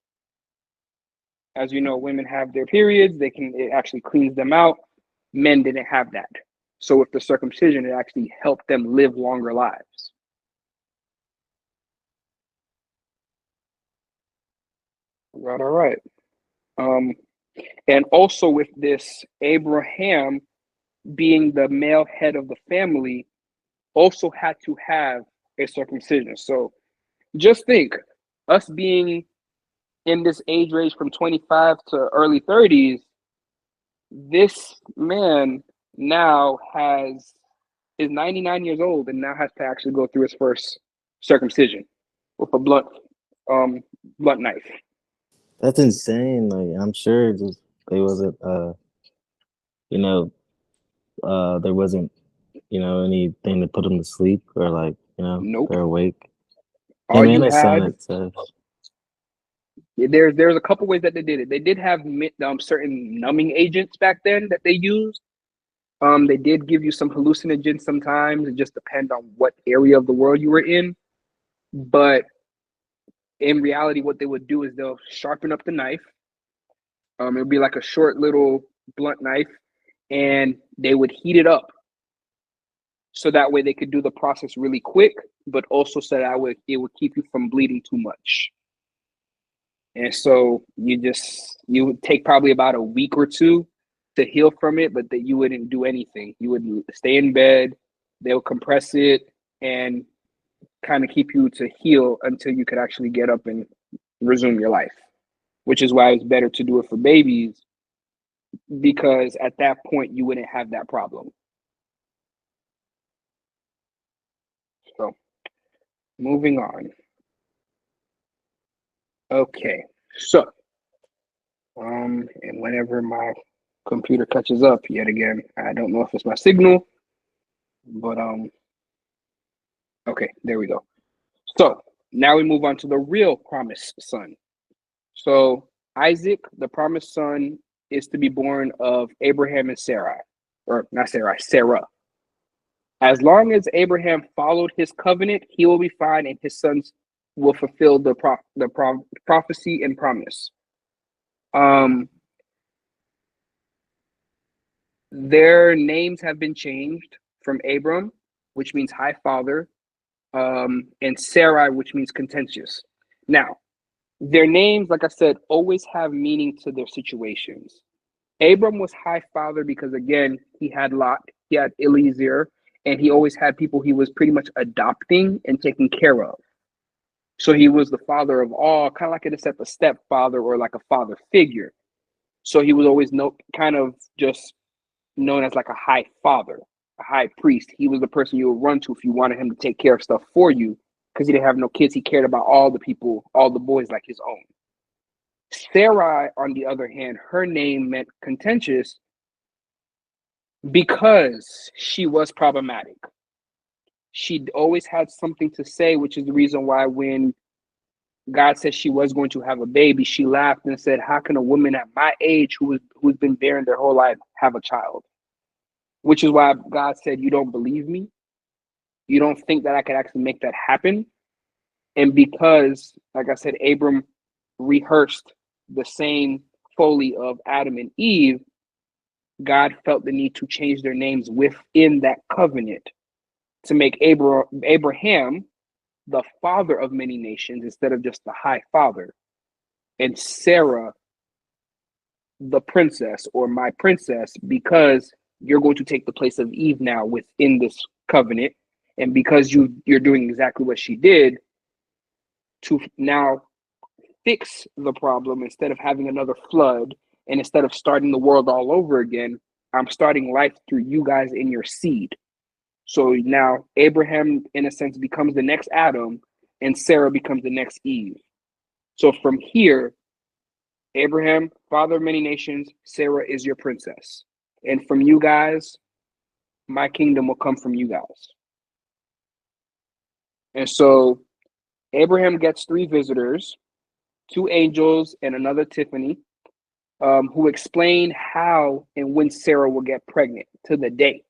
As you know, women have their periods, it actually cleans them out. Men didn't have that. So with the circumcision, it actually helped them live longer lives. Right, all right. And also with this, Abraham being the male head of the family also had to have a circumcision. So just think, us being in this age range from 25 to early 30s, this man now is 99 years old and now has to actually go through his first circumcision with a blunt knife. That's insane. Like I'm sure just they wasn't you know there wasn't anything to put them to sleep or like Nope. they're awake. Hey All man, you that had, sounded so. there's a couple ways that they did it. They did have certain numbing agents back then that they used. They did give you some hallucinogens sometimes. It just depends on what area of the world you were in. But in reality, what they would do is they'll sharpen up the knife. It would be like a short little blunt knife, and they would heat it up so that way they could do the process really quick, but also so that it would keep you from bleeding too much. And so you would take probably about a week or two to heal from it, but that you wouldn't do anything. You would stay in bed, they'll compress it and kind of keep you to heal until you could actually get up and resume your life, which is why it's better to do it for babies, because at that point you wouldn't have that problem. So moving on. Okay, so and whenever my computer catches up yet again, I don't know if it's my signal, but okay, there we go. So now we move on to the real promised son. So Isaac, the promised son, is to be born of Abraham and Sarah, or not Sarah, Sarah. As long as Abraham followed his covenant, he will be fine, and his sons will fulfill the prophecy and promise. Their names have been changed from Abram, which means high father, and Sarai, which means contentious. Now, their names, like I said, always have meaning to their situations. Abram was high father because, again, he had Lot, he had Eliezer, and he always had people he was pretty much adopting and taking care of. So he was the father of all, kind of like a stepfather or like a father figure. So he was always kind of just known as like a high father, a high priest. He was the person you would run to if you wanted him to take care of stuff for you, because he didn't have no kids. He cared about all the people, all the boys like his own. Sarai, on the other hand, her name meant contentious because she was problematic. She always had something to say, which is the reason why when God said she was going to have a baby, she laughed and said, "How can a woman at my age who's been barren their whole life have a child?" Which is why God said, "You don't believe me? You don't think that I could actually make that happen?" And because, like I said, Abram rehearsed the same folly of Adam and Eve, God felt the need to change their names within that covenant to make Abraham the father of many nations instead of just the high father, and Sarah the princess or my princess, because you're going to take the place of Eve now within this covenant. And because you're doing exactly what she did to now fix the problem, instead of having another flood and instead of starting the world all over again, I'm starting life through you guys in your seed. So now Abraham, in a sense, becomes the next Adam and Sarah becomes the next Eve. So from here, Abraham, father of many nations, Sarah is your princess. And from you guys, my kingdom will come from you guys. And so Abraham gets 3 visitors, 2 angels and another Tiffany, who explain how and when Sarah will get pregnant to the day.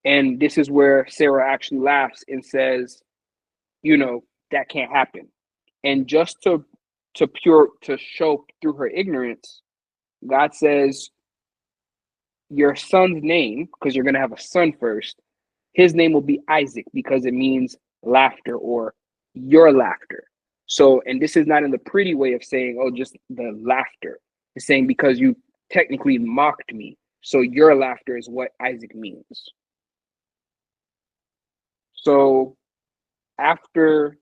And this is where Sarah actually laughs and says, that can't happen. And just to show through her ignorance, God says, your son's name, because you're going to have a son first, his name will be Isaac because it means laughter or your laughter. So, and this is not in the pretty way of saying, oh, just the laughter. It's saying because you technically mocked me. So your laughter is what Isaac means. So after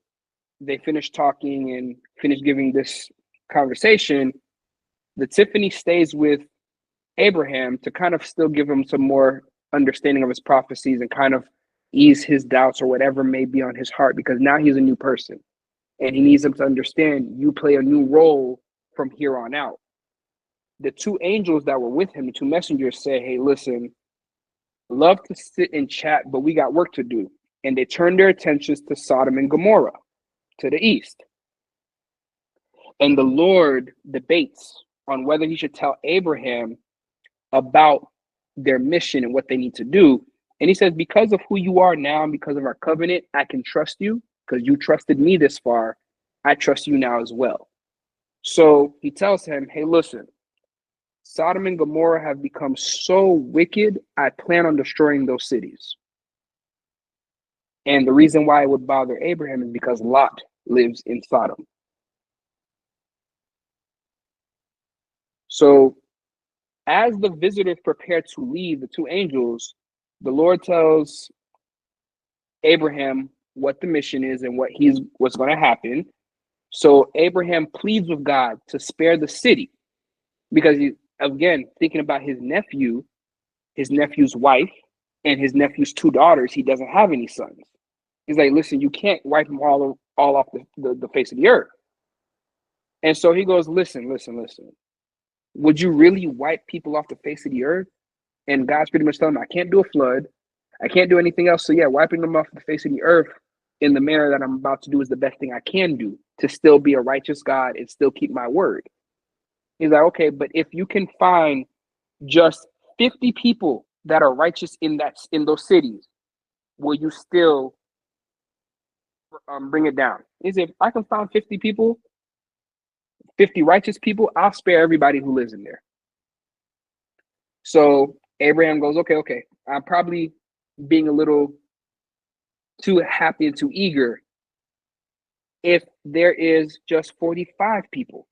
they finish talking and finish giving this conversation, the Tiffany stays with Abraham to kind of still give him some more understanding of his prophecies and kind of ease his doubts or whatever may be on his heart, because now he's a new person. And he needs them to understand you play a new role from here on out. The two angels that were with him, the two messengers, say, hey, listen, love to sit and chat, but we got work to do. And they turned their attentions to Sodom and Gomorrah, to the east. And the Lord debates on whether he should tell Abraham about their mission and what they need to do. And he says, because of who you are now and because of our covenant, I can trust you because you trusted me this far. I trust you now as well. So he tells him, hey, listen, Sodom and Gomorrah have become so wicked, I plan on destroying those cities. And the reason why it would bother Abraham is because Lot lives in Sodom. So as the visitors prepare to leave, the two angels, the Lord tells Abraham what the mission is and what's going to happen. So Abraham pleads with God to spare the city because he, again, thinking about his nephew's wife, and his nephew's two daughters, he doesn't have any sons. He's like, listen, you can't wipe them all off the face of the earth. And so he goes, listen. Would you really wipe people off the face of the earth? And God's pretty much telling him, I can't do a flood. I can't do anything else. So yeah, wiping them off the face of the earth in the manner that I'm about to do is the best thing I can do to still be a righteous God and still keep my word. He's like, okay, but if you can find just 50 people that are righteous in those cities, will you still bring it down? He said, if I can find 50 people, 50 righteous people, I'll spare everybody who lives in there. So Abraham goes, okay. I'm probably being a little too happy and too eager. If there is just 45 people,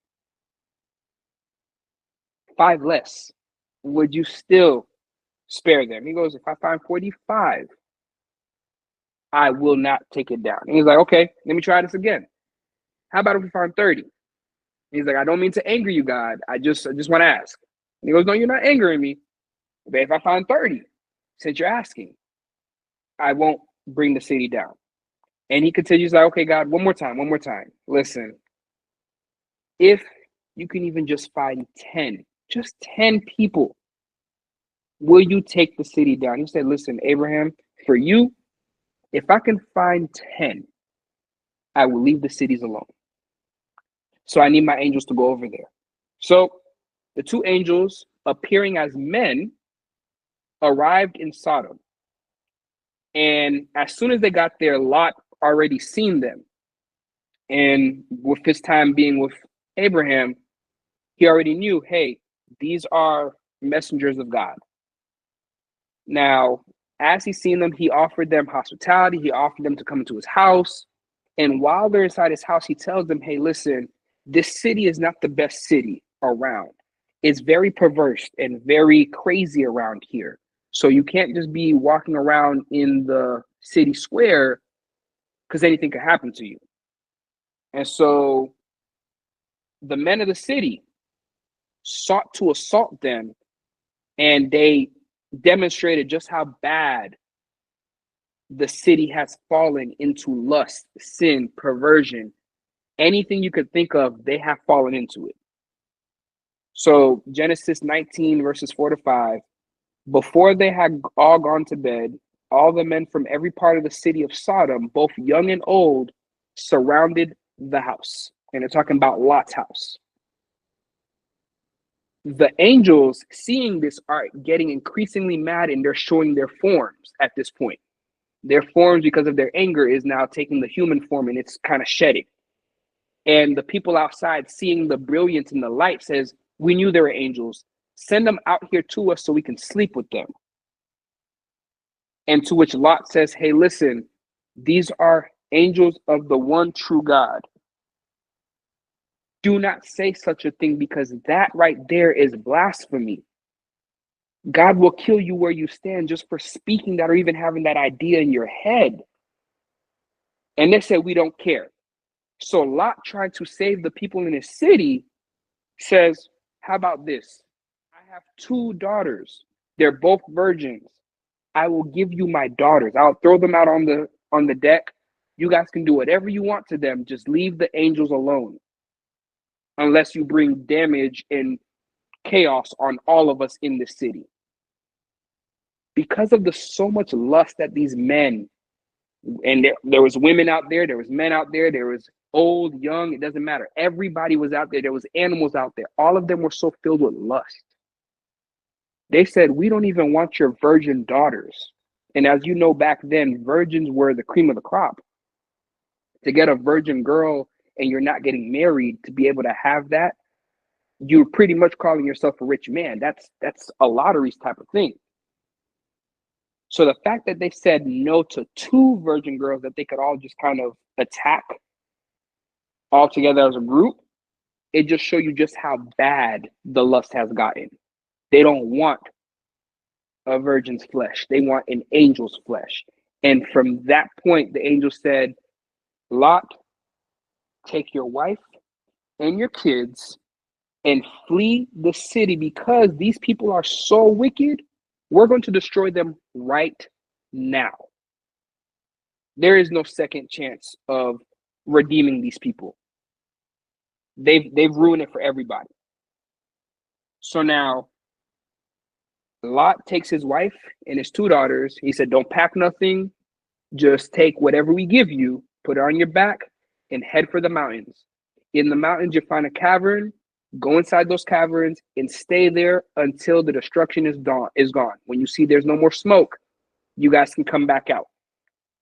5 less, would you still spare them? He goes, if I find 45, I will not take it down. And he's like, okay, let me try this again. How about if we find 30? And he's like, I don't mean to anger you, God. I just want to ask. And he goes, no, you're not angering me. But if I find 30, since you're asking, I won't bring the city down. And he continues like, okay, God, one more time. Listen, if you can even just find 10, just 10 people, will you take the city down? He said, listen, Abraham, for you, if I can find 10, I will leave the cities alone. So I need my angels to go over there. So the two angels, appearing as men, arrived in Sodom. And as soon as they got there, Lot already seen them. And with his time being with Abraham, he already knew, hey, these are messengers of God. Now, as he's seen them, he offered them hospitality. He offered them to come into his house. And while they're inside his house, he tells them, hey, listen, this city is not the best city around. It's very perverse and very crazy around here. So you can't just be walking around in the city square because anything could happen to you. And so the men of the city sought to assault them, and they demonstrated just how bad the city has fallen into lust, sin, perversion. Anything you could think of, they have fallen into it. So Genesis 19, verses 4-5, before they had all gone to bed, all the men from every part of the city of Sodom, both young and old, surrounded the house. And they're talking about Lot's house. The angels, seeing this, are getting increasingly mad, and they're showing their forms at this point. Their forms, because of their anger, is now taking the human form, and it's kind of shedding. And the people outside, seeing the brilliance and the light, says, we knew there were angels. Send them out here to us so we can sleep with them. And to which Lot says, hey, listen, these are angels of the one true God. Do not say such a thing, because that right there is blasphemy. God will kill you where you stand just for speaking that or even having that idea in your head. And they said, we don't care. So Lot, trying to save the people in his city, says, how about this? I have 2 daughters. They're both virgins. I will give you my daughters. I'll throw them out on the deck. You guys can do whatever you want to them. Just leave the angels alone. Unless you bring damage and chaos on all of us in this city. Because of the so much lust that these men, and there was women out there was men out there was old, young, it doesn't matter. Everybody was out there was animals out there. All of them were so filled with lust. They said, we don't even want your virgin daughters. And as you know, back then virgins were the cream of the crop. To get a virgin girl and you're not getting married, to be able to have that, you're pretty much calling yourself a rich man. That's a lottery type of thing. So the fact that they said no to 2 virgin girls that they could all just kind of attack all together as a group, it just shows you just how bad the lust has gotten. They don't want a virgin's flesh. They want an angel's flesh. And from that point, the angel said, Lot, take your wife and your kids and flee the city, because these people are so wicked. We're going to destroy them right now. There is no second chance of redeeming these people. They've ruined it for everybody. So now Lot takes his wife and his 2 daughters. He said, don't pack nothing. Just take whatever we give you, put it on your back, and head for the mountains. In the mountains, you find a cavern. Go inside those caverns and stay there until the destruction is gone. When you see there's no more smoke, you guys can come back out.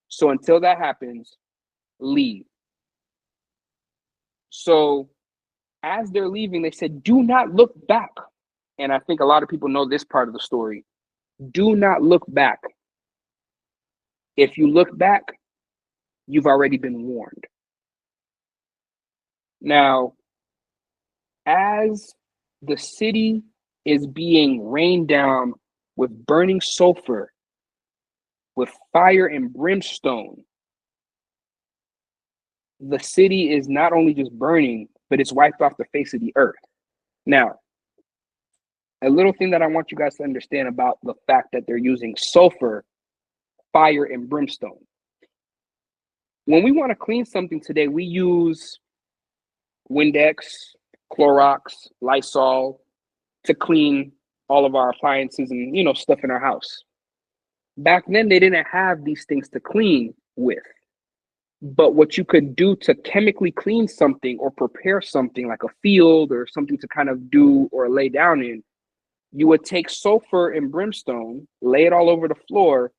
So until that happens, leave. So as they're leaving, they said, do not look back. And I think a lot of people know this part of the story. Do not look back. If you look back, you've already been warned. Now, as the city is being rained down with burning sulfur, with fire and brimstone, the city is not only just burning, but it's wiped off the face of the earth. Now, a little thing that I want you guys to understand about the fact that they're using sulfur, fire, and brimstone. When we want to clean something today, we use Windex, Clorox, Lysol to clean all of our appliances and, stuff in our house. Back then, they didn't have these things to clean with. But what you could do to chemically clean something or prepare something like a field or something to kind of do or lay down in, you would take sulfur and brimstone, lay it all over the floor,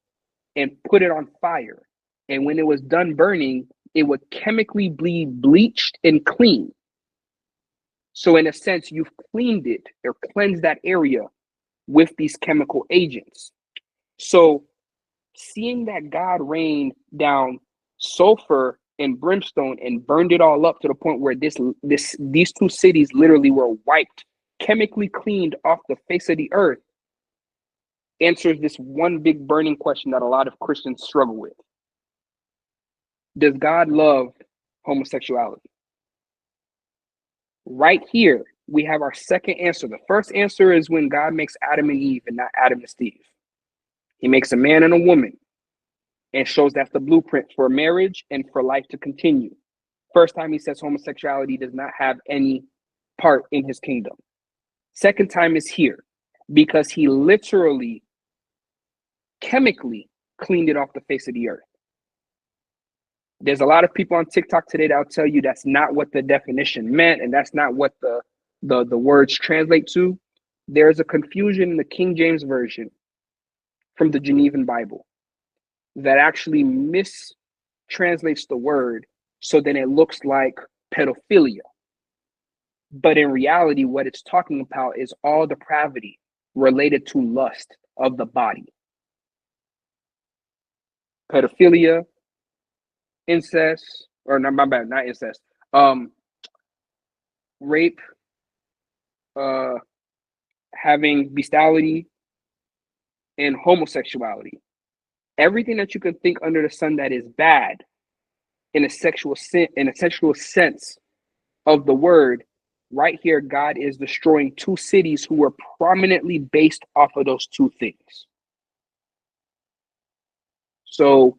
and put it on fire. And when it was done burning, it would chemically be bleached and clean. So in a sense, you've cleaned it or cleansed that area with these chemical agents. So seeing that God rained down sulfur and brimstone and burned it all up to the point where these 2 cities literally were wiped, chemically cleaned off the face of the earth, answers this one big burning question that a lot of Christians struggle with. Does God love homosexuality? Right here, we have our second answer. The first answer is when God makes Adam and Eve and not Adam and Steve. He makes a man and a woman and shows that's the blueprint for marriage and for life to continue. First time he says homosexuality does not have any part in his kingdom. Second time is here because he literally, chemically cleaned it off the face of the earth. There's a lot of people on TikTok today that'll tell you that's not what the definition meant, and that's not what the words translate to. There's a confusion in the King James Version from the Genevan Bible that actually mistranslates the word so then it looks like pedophilia. But in reality, what it's talking about is all depravity related to lust of the body. Pedophilia, incest, or not, my bad, not incest, rape, having bestiality, and homosexuality. Everything that you can think under the sun that is bad in a sexual sense of the word, right here, God is destroying 2 cities who were prominently based off of those 2 things. So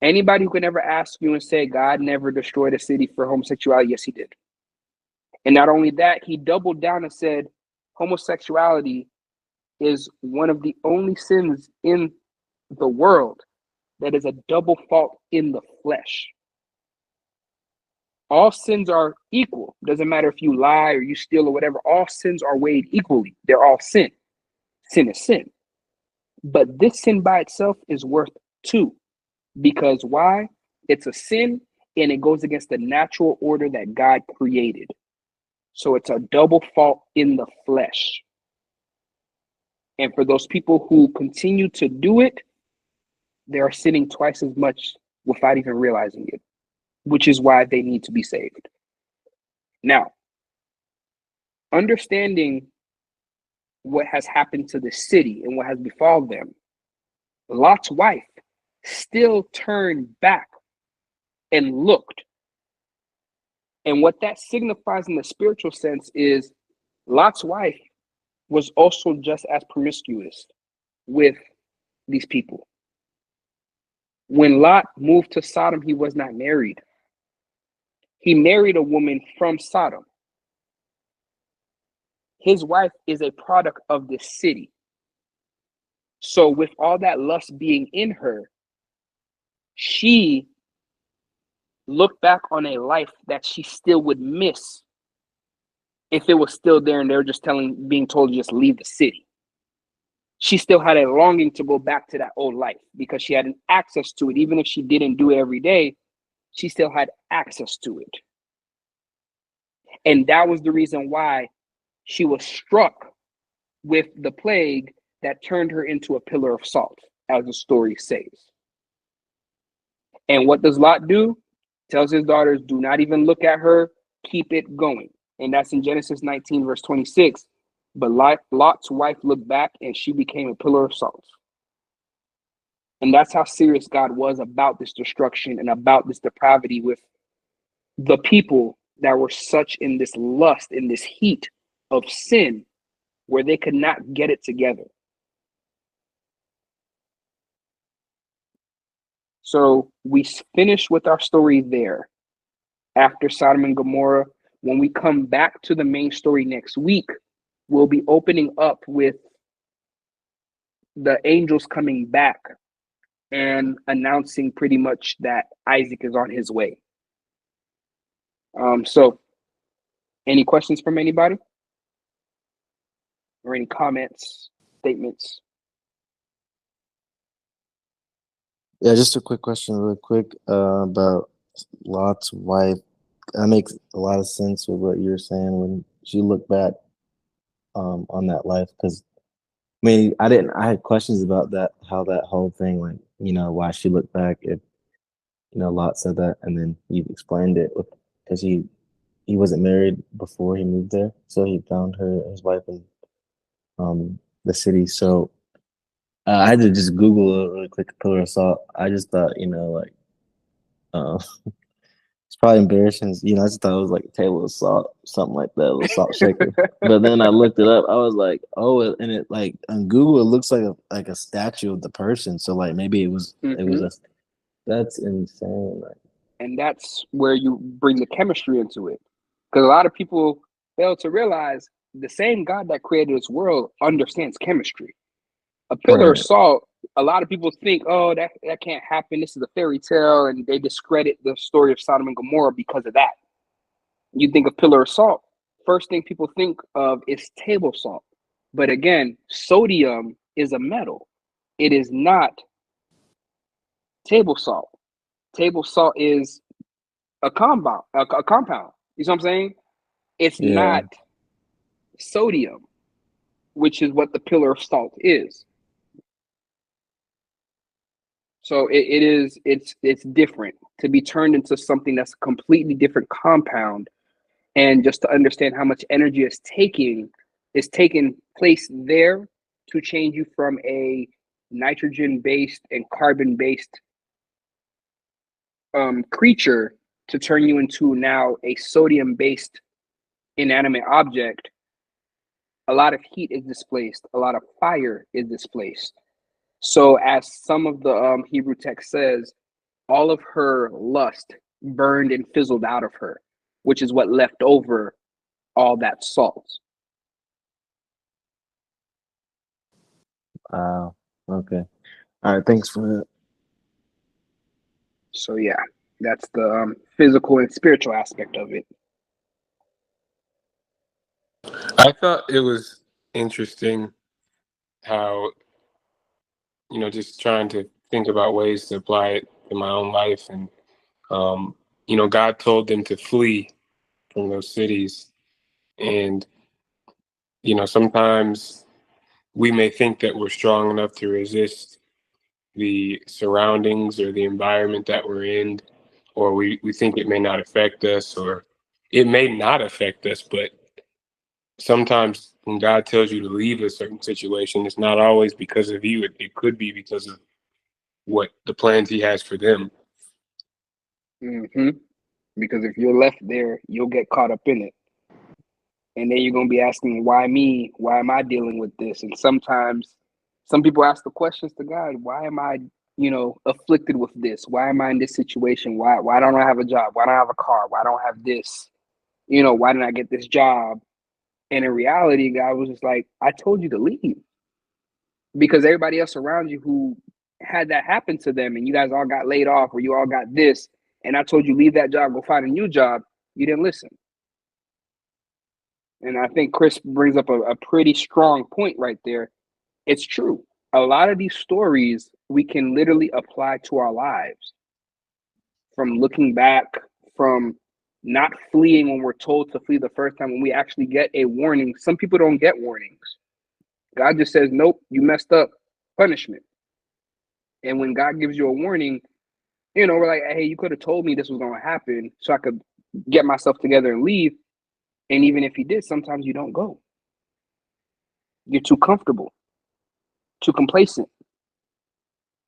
Anybody who can ever ask you and say God never destroyed a city for homosexuality, yes, he did. And not only that, he doubled down and said homosexuality is one of the only sins in the world that is a double fault in the flesh. All sins are equal. Doesn't matter if you lie or you steal or whatever. All sins are weighed equally. They're all sin. Sin is sin. But this sin by itself is worth two. Because why? It's a sin and it goes against the natural order that God created. So it's a double fault in the flesh. And for those people who continue to do it, they are sinning twice as much without even realizing it, which is why they need to be saved. Now, understanding what has happened to the city and what has befallen them, Lot's wife still turned back and looked. And what that signifies in the spiritual sense is Lot's wife was also just as promiscuous with these people. When Lot moved to Sodom, he was not married. He married a woman from Sodom. His wife is a product of the city. So with all that lust being in her, she looked back on a life that she still would miss if it was still there and they were just being told to just leave the city. She still had a longing to go back to that old life because she had an access to it. Even if she didn't do it every day, she still had access to it. And that was the reason why she was struck with the plague that turned her into a pillar of salt, as the story says. And what does Lot do? Tells his daughters, do not even look at her, keep it going. And that's in Genesis 19, verse 26. But Lot's wife looked back and she became a pillar of salt. And that's how serious God was about this destruction and about this depravity with the people that were such in this lust, in this heat of sin, where they could not get it together. So we finish with our story there. After Sodom and Gomorrah, when we come back to the main story next week, we'll be opening up with the angels coming back and announcing pretty much that Isaac is on his way. So any questions from anybody? Or any comments, statements? Yeah, just a quick question, real quick, about Lot's wife. That makes a lot of sense with what you're saying when she looked back on that life. Because I mean, I had questions about that, how that whole thing, like, why she looked back. If Lot said that, and then you explained it because he wasn't married before he moved there, so he found his wife in the city. So I had to just Google it really quick, pillar of salt. I just thought, like, it's probably embarrassing. I just thought it was like a table of salt, something like that, a little salt shaker. But then I looked it up. I was like, oh, and it, like, on Google, it looks like a statue of the person. So like maybe it was that's insane. Like, and that's where you bring the chemistry into it, because a lot of people fail to realize the same God that created this world understands chemistry. A pillar of right. salt, a lot of people think, oh, that can't happen. This is a fairy tale, and they discredit the story of Sodom and Gomorrah because of that. You think of pillar of salt, first thing people think of is table salt. But again, sodium is a metal. It is not table salt. Table salt is a compound. A compound. You know what I'm saying? It's Yeah. not sodium, which is what the pillar of salt is. So it's different to be turned into something that's a completely different compound, and just to understand how much energy is taking place there to change you from a nitrogen based and carbon based creature to turn you into now a sodium based inanimate object. A lot of heat is displaced, a lot of fire is displaced. So as some of the Hebrew text says, all of her lust burned and fizzled out of her, which is what left over all that salt. Wow. Okay. All right. Thanks for that. So yeah, that's the physical and spiritual aspect of it. I thought it was interesting how, just trying to think about ways to apply it in my own life. And, God told them to flee from those cities. And, sometimes we may think that we're strong enough to resist the surroundings or the environment that we're in, or we think it may not affect us, or it may not affect us, but sometimes when God tells you to leave a certain situation, it's not always because of you. It could be because of what the plans he has for them. Mm-hmm. Because if you're left there, you'll get caught up in it. And then you're going to be asking, why me? Why am I dealing with this? And sometimes some people ask the questions to God, why am I, afflicted with this? Why am I in this situation? Why don't I have a job? Why don't I have a car? Why don't I have this? Why didn't I get this job? And in reality, God was just like, I told you to leave. Because everybody else around you who had that happen to them and you guys all got laid off or you all got this, and I told you leave that job, go find a new job, you didn't listen. And I think Chris brings up a pretty strong point right there. It's true. A lot of these stories we can literally apply to our lives. From looking back, from not fleeing when we're told to flee the first time, when we actually get a warning. Some people don't get warnings. God just says, nope, you messed up, punishment. And when God gives you a warning, we're like, hey, you could have told me this was going to happen so I could get myself together and leave. And even if he did, sometimes you don't go. You're too comfortable, too complacent.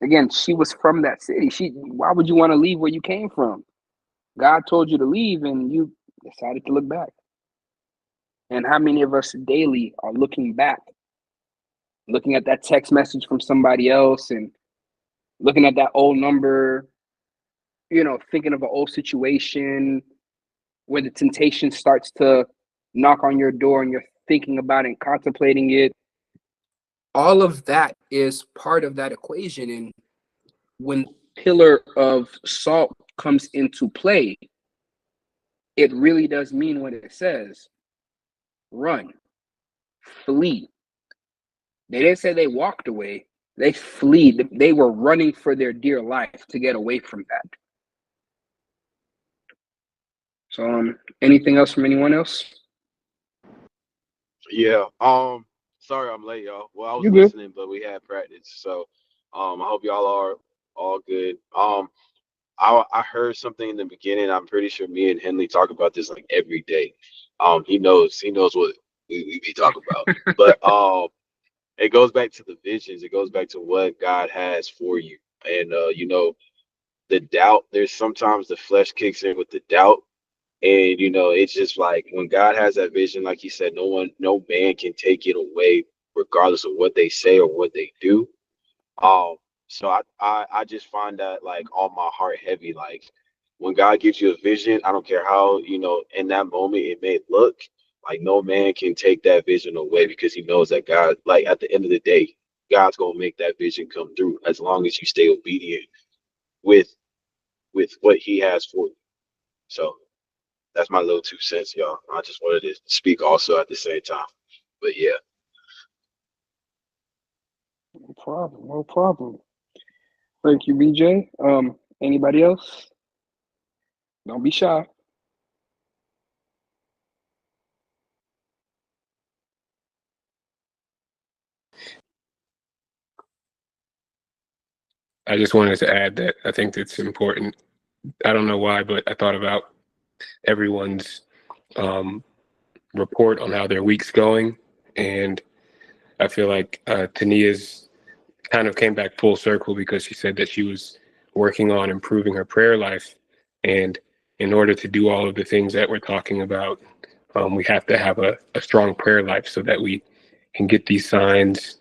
Again, she was from that city. Why would you want to leave where you came from? God told you to leave and you decided to look back. And how many of us daily are looking back, looking at that text message from somebody else and looking at that old number, thinking of an old situation where the temptation starts to knock on your door and you're thinking about it and contemplating it. All of that is part of that equation. And when pillar of salt comes into play, it really does mean what it says. Run, flee. They didn't say they walked away. They flee. They were running for their dear life to get away from that. So, anything else from anyone else? Yeah. Sorry I'm late, y'all. Well, I was You good? listening, but we had practice. So I hope y'all are all good. I heard something in the beginning. I'm pretty sure me and Henley talk about this like every day. He knows what we be talking about. But it goes back to the visions. It goes back to what God has for you. And the doubt, there's sometimes the flesh kicks in with the doubt. And it's just like when God has that vision, like he said, no man can take it away, regardless of what they say or what they do. So I just find that like on my heart heavy. Like when God gives you a vision, I don't care how in that moment it may look like no man can take that vision away, because he knows that God, like at the end of the day, God's gonna make that vision come through as long as you stay obedient with what he has for you. So that's my little 2 cents, y'all. I just wanted to speak also at the same time. But yeah. No problem. No problem. Thank you, BJ. Anybody else? Don't be shy. I just wanted to add that I think it's important. I don't know why, but I thought about everyone's report on how their week's going. And I feel like Tania's kind of came back full circle, because she said that she was working on improving her prayer life. And in order to do all of the things that we're talking about, we have to have a strong prayer life so that we can get these signs,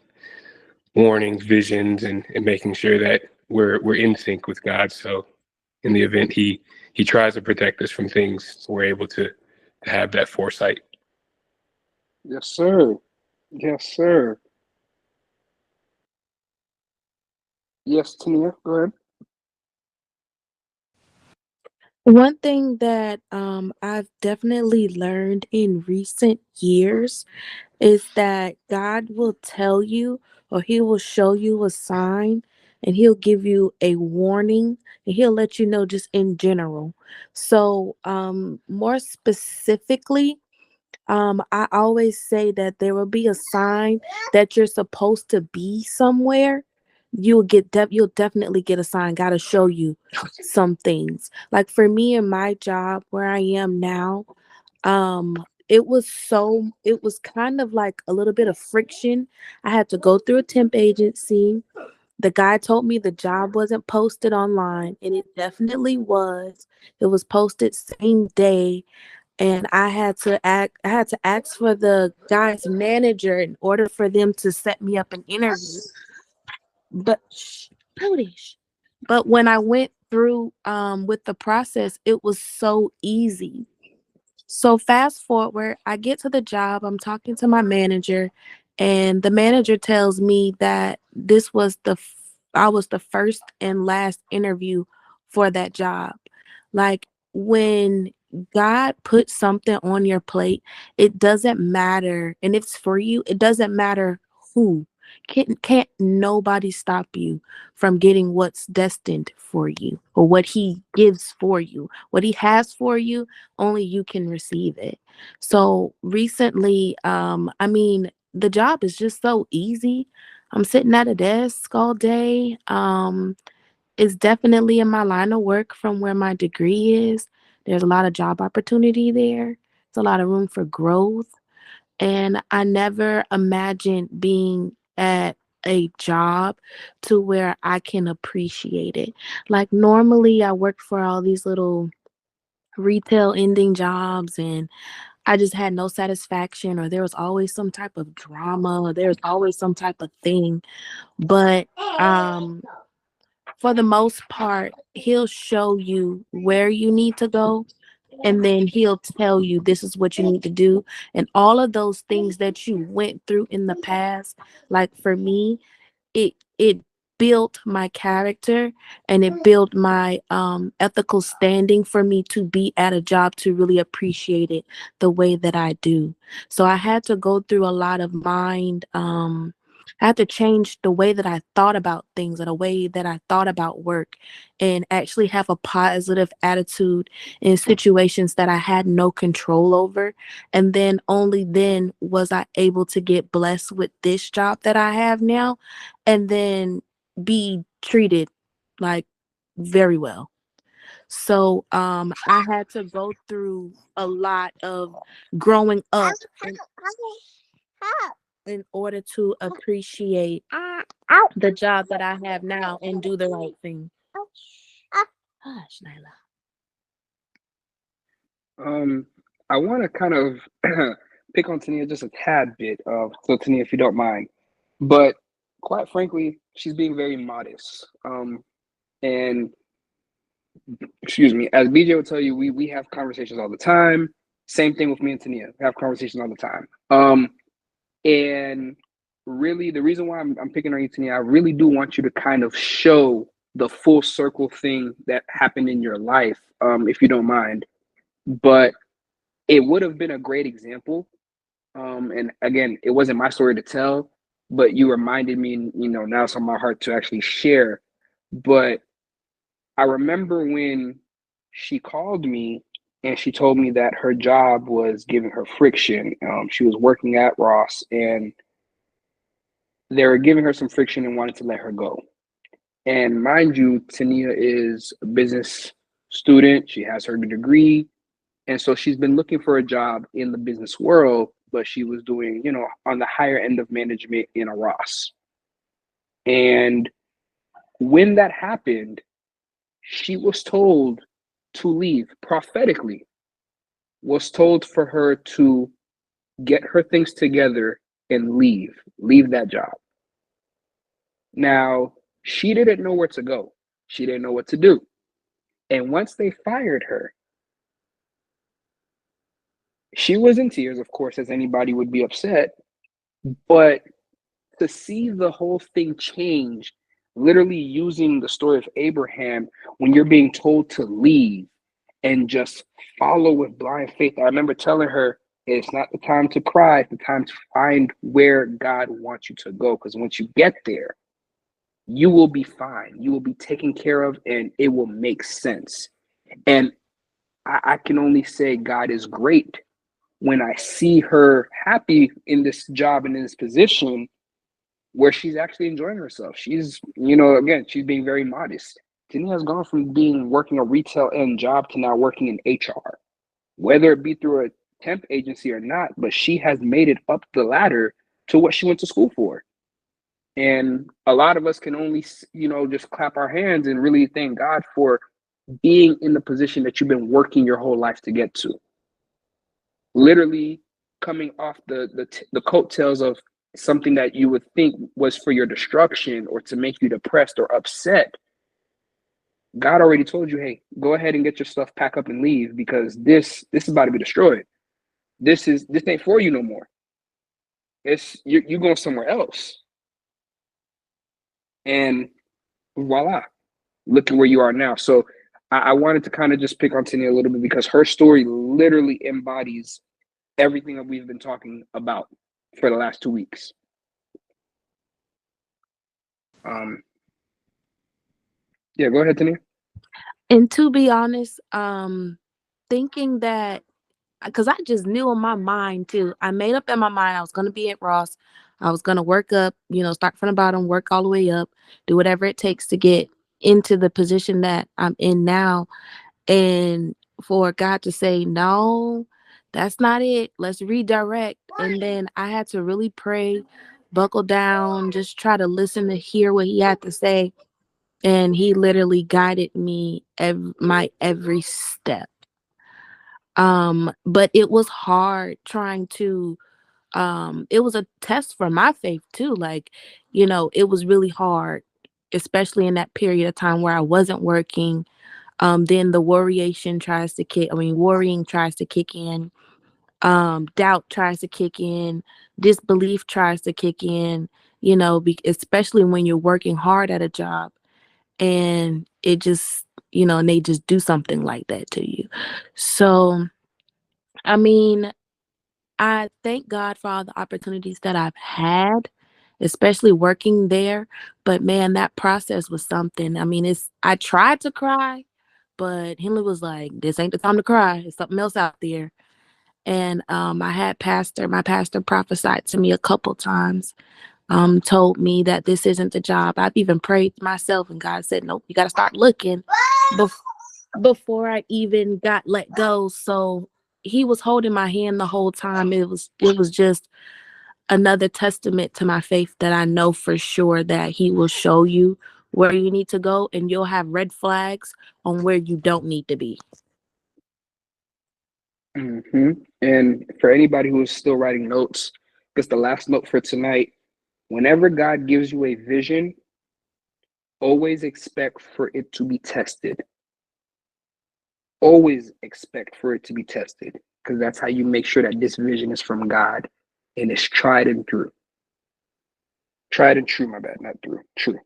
warnings, visions, and making sure that we're in sync with God. So in the event he tries to protect us from things, so we're able to have that foresight. Yes, sir. Yes, sir. Yes, Tania, go ahead. One thing that I've definitely learned in recent years is that God will tell you, or He will show you a sign, and He'll give you a warning, and He'll let you know just in general. So, more specifically, I always say that there will be a sign that you're supposed to be somewhere. You'll definitely get a sign. Gotta show you some things. Like for me in my job where I am now, it was kind of like a little bit of friction. I had to go through a temp agency. The guy told me the job wasn't posted online, and it definitely was. It was posted same day, and I had to ask for the guy's manager in order for them to set me up an interview. But shh, Brodish. But when I went through with the process, it was so easy. So fast forward, I get to the job, I'm talking to my manager, and the manager tells me that I was the first and last interview for that job. Like when God puts something on your plate, it doesn't matter, and it's for you, it doesn't matter who. Can't nobody stop you from getting what's destined for you or what he gives for you. What he has for you, only you can receive it. So recently, I mean, the job is just so easy. I'm sitting at a desk all day. It's definitely in my line of work from where my degree is. There's a lot of job opportunity there. There's a lot of room for growth. And I never imagined being at a job to where I can appreciate it. Like normally I work for all these little retail ending jobs, and I just had no satisfaction, or there was always some type of drama, or there was always some type of thing. But um for the most part, he'll show you where you need to go, and then he'll tell you this is what you need to do. And all of those things that you went through in the past, like for me, it built my character, and it built my ethical standing for me to be at a job to really appreciate it the way that I do. So I had to go through a lot of mind I had to change the way that I thought about things and the way that I thought about work, and actually have a positive attitude in situations that I had no control over. And then only then was I able to get blessed with this job that I have now, and then be treated like very well. So I had to go through a lot of growing up in order to appreciate the job that I have now and do the right thing. Hush, Nyla. I want to kind of pick on Tania just a tad bit. So Tania, if you don't mind, but quite frankly, she's being very modest. And excuse me, as BJ would tell you, we have conversations all the time. Same thing with me and Tania. We have conversations all the time. And really, the reason why I'm picking on you, Tania, I really do want you to kind of show the full circle thing that happened in your life, if you don't mind. But it would have been a great example. And again, it wasn't my story to tell, but you reminded me, now it's on my heart to actually share. But I remember when she called me and she told me that her job was giving her friction. She was working at Ross and they were giving her some friction and wanted to let her go. And mind you, Tania is a business student. She has her degree. And so she's been looking for a job in the business world, but she was doing, on the higher end of management in a Ross. And when that happened, she was told to leave prophetically, was told for her to get her things together and leave that job. Now, she didn't know where to go. She didn't know what to do. And once they fired her, she was in tears, of course, as anybody would be upset. But to see the whole thing change, literally using the story of Abraham, when you're being told to leave and just follow with blind faith. I remember telling her, it's not the time to cry, it's the time to find where God wants you to go. Because once you get there, you will be fine. You will be taken care of, and it will make sense. And I can only say God is great when I see her happy in this job and in this position where she's actually enjoying herself. She's, again, she's being very modest. Tini has gone from being working a retail end job to now working in HR, whether it be through a temp agency or not, but she has made it up the ladder to what she went to school for. And a lot of us can only, just clap our hands and really thank God for being in the position that you've been working your whole life to get to. Literally coming off the coattails of something that you would think was for your destruction or to make you depressed or upset. God already told you, hey, go ahead and get your stuff, pack up and leave, because this is about to be destroyed. This ain't for you no more. It's you're going somewhere else. And voila, look at where you are now. So I wanted to kind of just pick on Tini a little bit because her story literally embodies everything that we've been talking about for the last 2 weeks. Yeah, go ahead, Tania. And to be honest, thinking that, because I just knew in my mind too, I made up in my mind I was going to be at Ross. I was going to work up, start from the bottom, work all the way up, do whatever it takes to get into the position that I'm in now. And for God to say, no, that's not it. Let's redirect. And then I had to really pray, buckle down, just try to listen to hear what he had to say. And he literally guided me my every step. But it was hard trying to, it was a test for my faith too. Like, it was really hard, especially in that period of time where I wasn't working. Then the worrying tries to kick in. Doubt tries to kick in. Disbelief tries to kick in, especially when you're working hard at a job and it just, and they just do something like that to you. So, I mean, I thank God for all the opportunities that I've had, especially working there. But man, that process was something. I mean, I tried to cry, but Henley was like, "This ain't the time to cry. There's something else out there." And I had my pastor prophesied to me a couple times, told me that this isn't the job. I've even prayed myself, and God said, "Nope, you got to start looking." Before I even got let go. So he was holding my hand the whole time. It was just another testament to my faith that I know for sure that he will show you where you need to go, and you'll have red flags on where you don't need to be. And for anybody who is still writing notes, because the last note for tonight, whenever God gives you a vision, always expect for it to be tested. Always expect for it to be tested, because that's how you make sure that this vision is from God and it's tried and true. Tried and true, my bad, not through. True.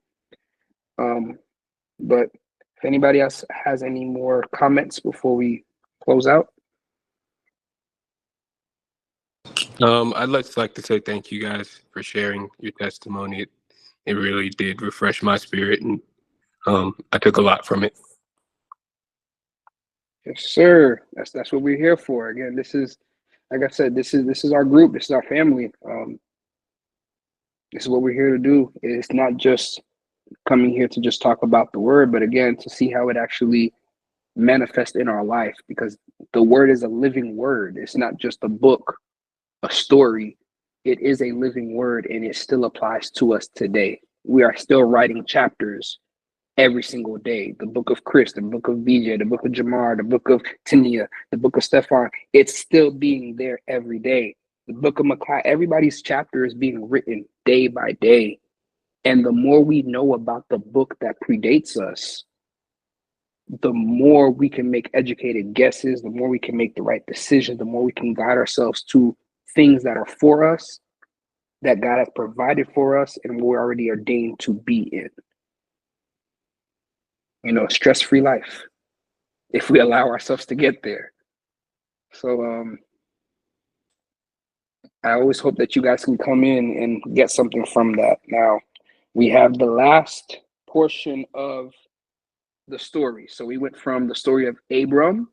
But if anybody else has any more comments before we close out. I'd like to say thank you guys for sharing your testimony. It really did refresh my spirit, and I took a lot from it. Yes, sir. That's what we're here for. Again, this is, like I said, this is our group. This is our family. This is what we're here to do. It's not just coming here to just talk about the word, but again, to see how it actually manifests in our life, because the word is a living word. It's not just a book, a story. It is a living word, and it still applies to us today. We are still writing chapters every single day. The book of Chris, the book of BJ, the book of Jamar, the book of Tania, the book of Stefan. It's still being there every day. The book of Makai, everybody's chapter is being written day by day. And the more we know about the book that predates us, the more we can make educated guesses, the more we can make the right decisions, the more we can guide ourselves to things that are for us, that God has provided for us, and we're already ordained to be in. A stress-free life, if we allow ourselves to get there. So I always hope that you guys can come in and get something from that. Now, we have the last portion of the story. So we went from the story of Abram,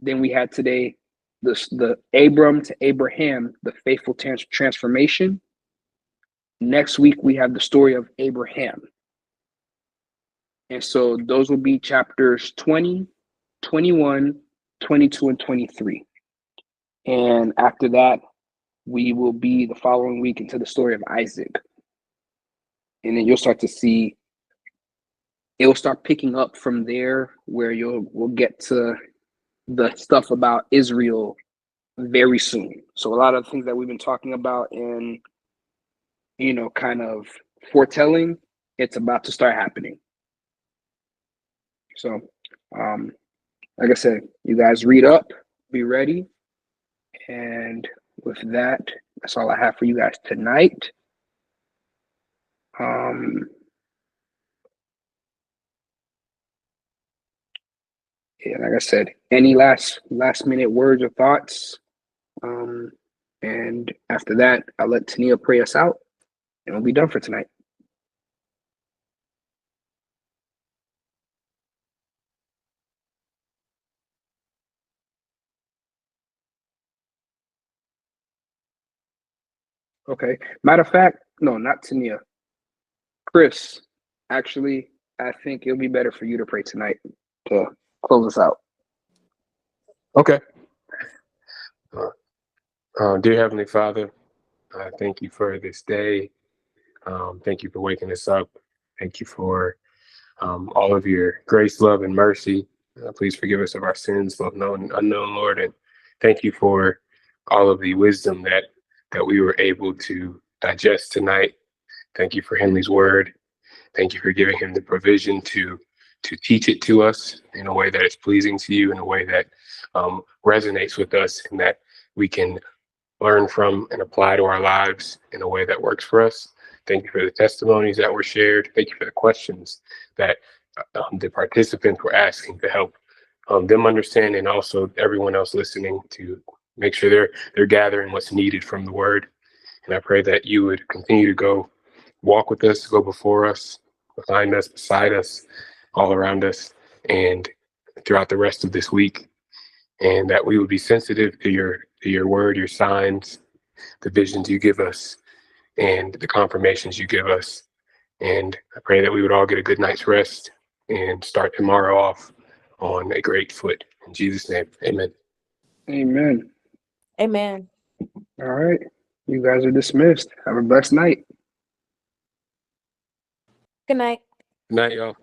then we had today the Abram to Abraham, the faithful transformation. Next week, we have the story of Abraham. And so those will be chapters 20, 21, 22, and 23. And after that, we will be the following week into the story of Isaac. And then you'll start to see, it'll start picking up from there where we'll get to the stuff about Israel very soon. So a lot of the things that we've been talking about and, kind of foretelling, it's about to start happening. So, like I said, you guys read up, be ready. And with that, that's all I have for you guys tonight. Yeah, like I said, any last minute words or thoughts? And after that, I'll let Tania pray us out, and we'll be done for tonight. Okay. Matter of fact, no, not Tania. Chris, actually, I think it'll be better for you to pray tonight to close us out. Okay. Dear Heavenly Father, thank you for this day. Thank you for waking us up. Thank you for all of your grace, love, and mercy. Please forgive us of our sins, both known and unknown, Lord. And thank you for all of the wisdom that we were able to digest tonight. Thank you for Henley's word. Thank you for giving him the provision to teach it to us in a way that is pleasing to you, in a way that resonates with us, and that we can learn from and apply to our lives in a way that works for us. Thank you for the testimonies that were shared. Thank you for the questions that the participants were asking to help them understand, and also everyone else listening to make sure they're gathering what's needed from the word. And I pray that you would continue to go walk with us, go before us, behind us, beside us, all around us, and throughout the rest of this week. And that we would be sensitive to your word, your signs, the visions you give us, and the confirmations you give us. And I pray that we would all get a good night's rest and start tomorrow off on a great foot. In Jesus' name, amen. Amen. Amen. All right. You guys are dismissed. Have a blessed night. Good night. Good night, y'all.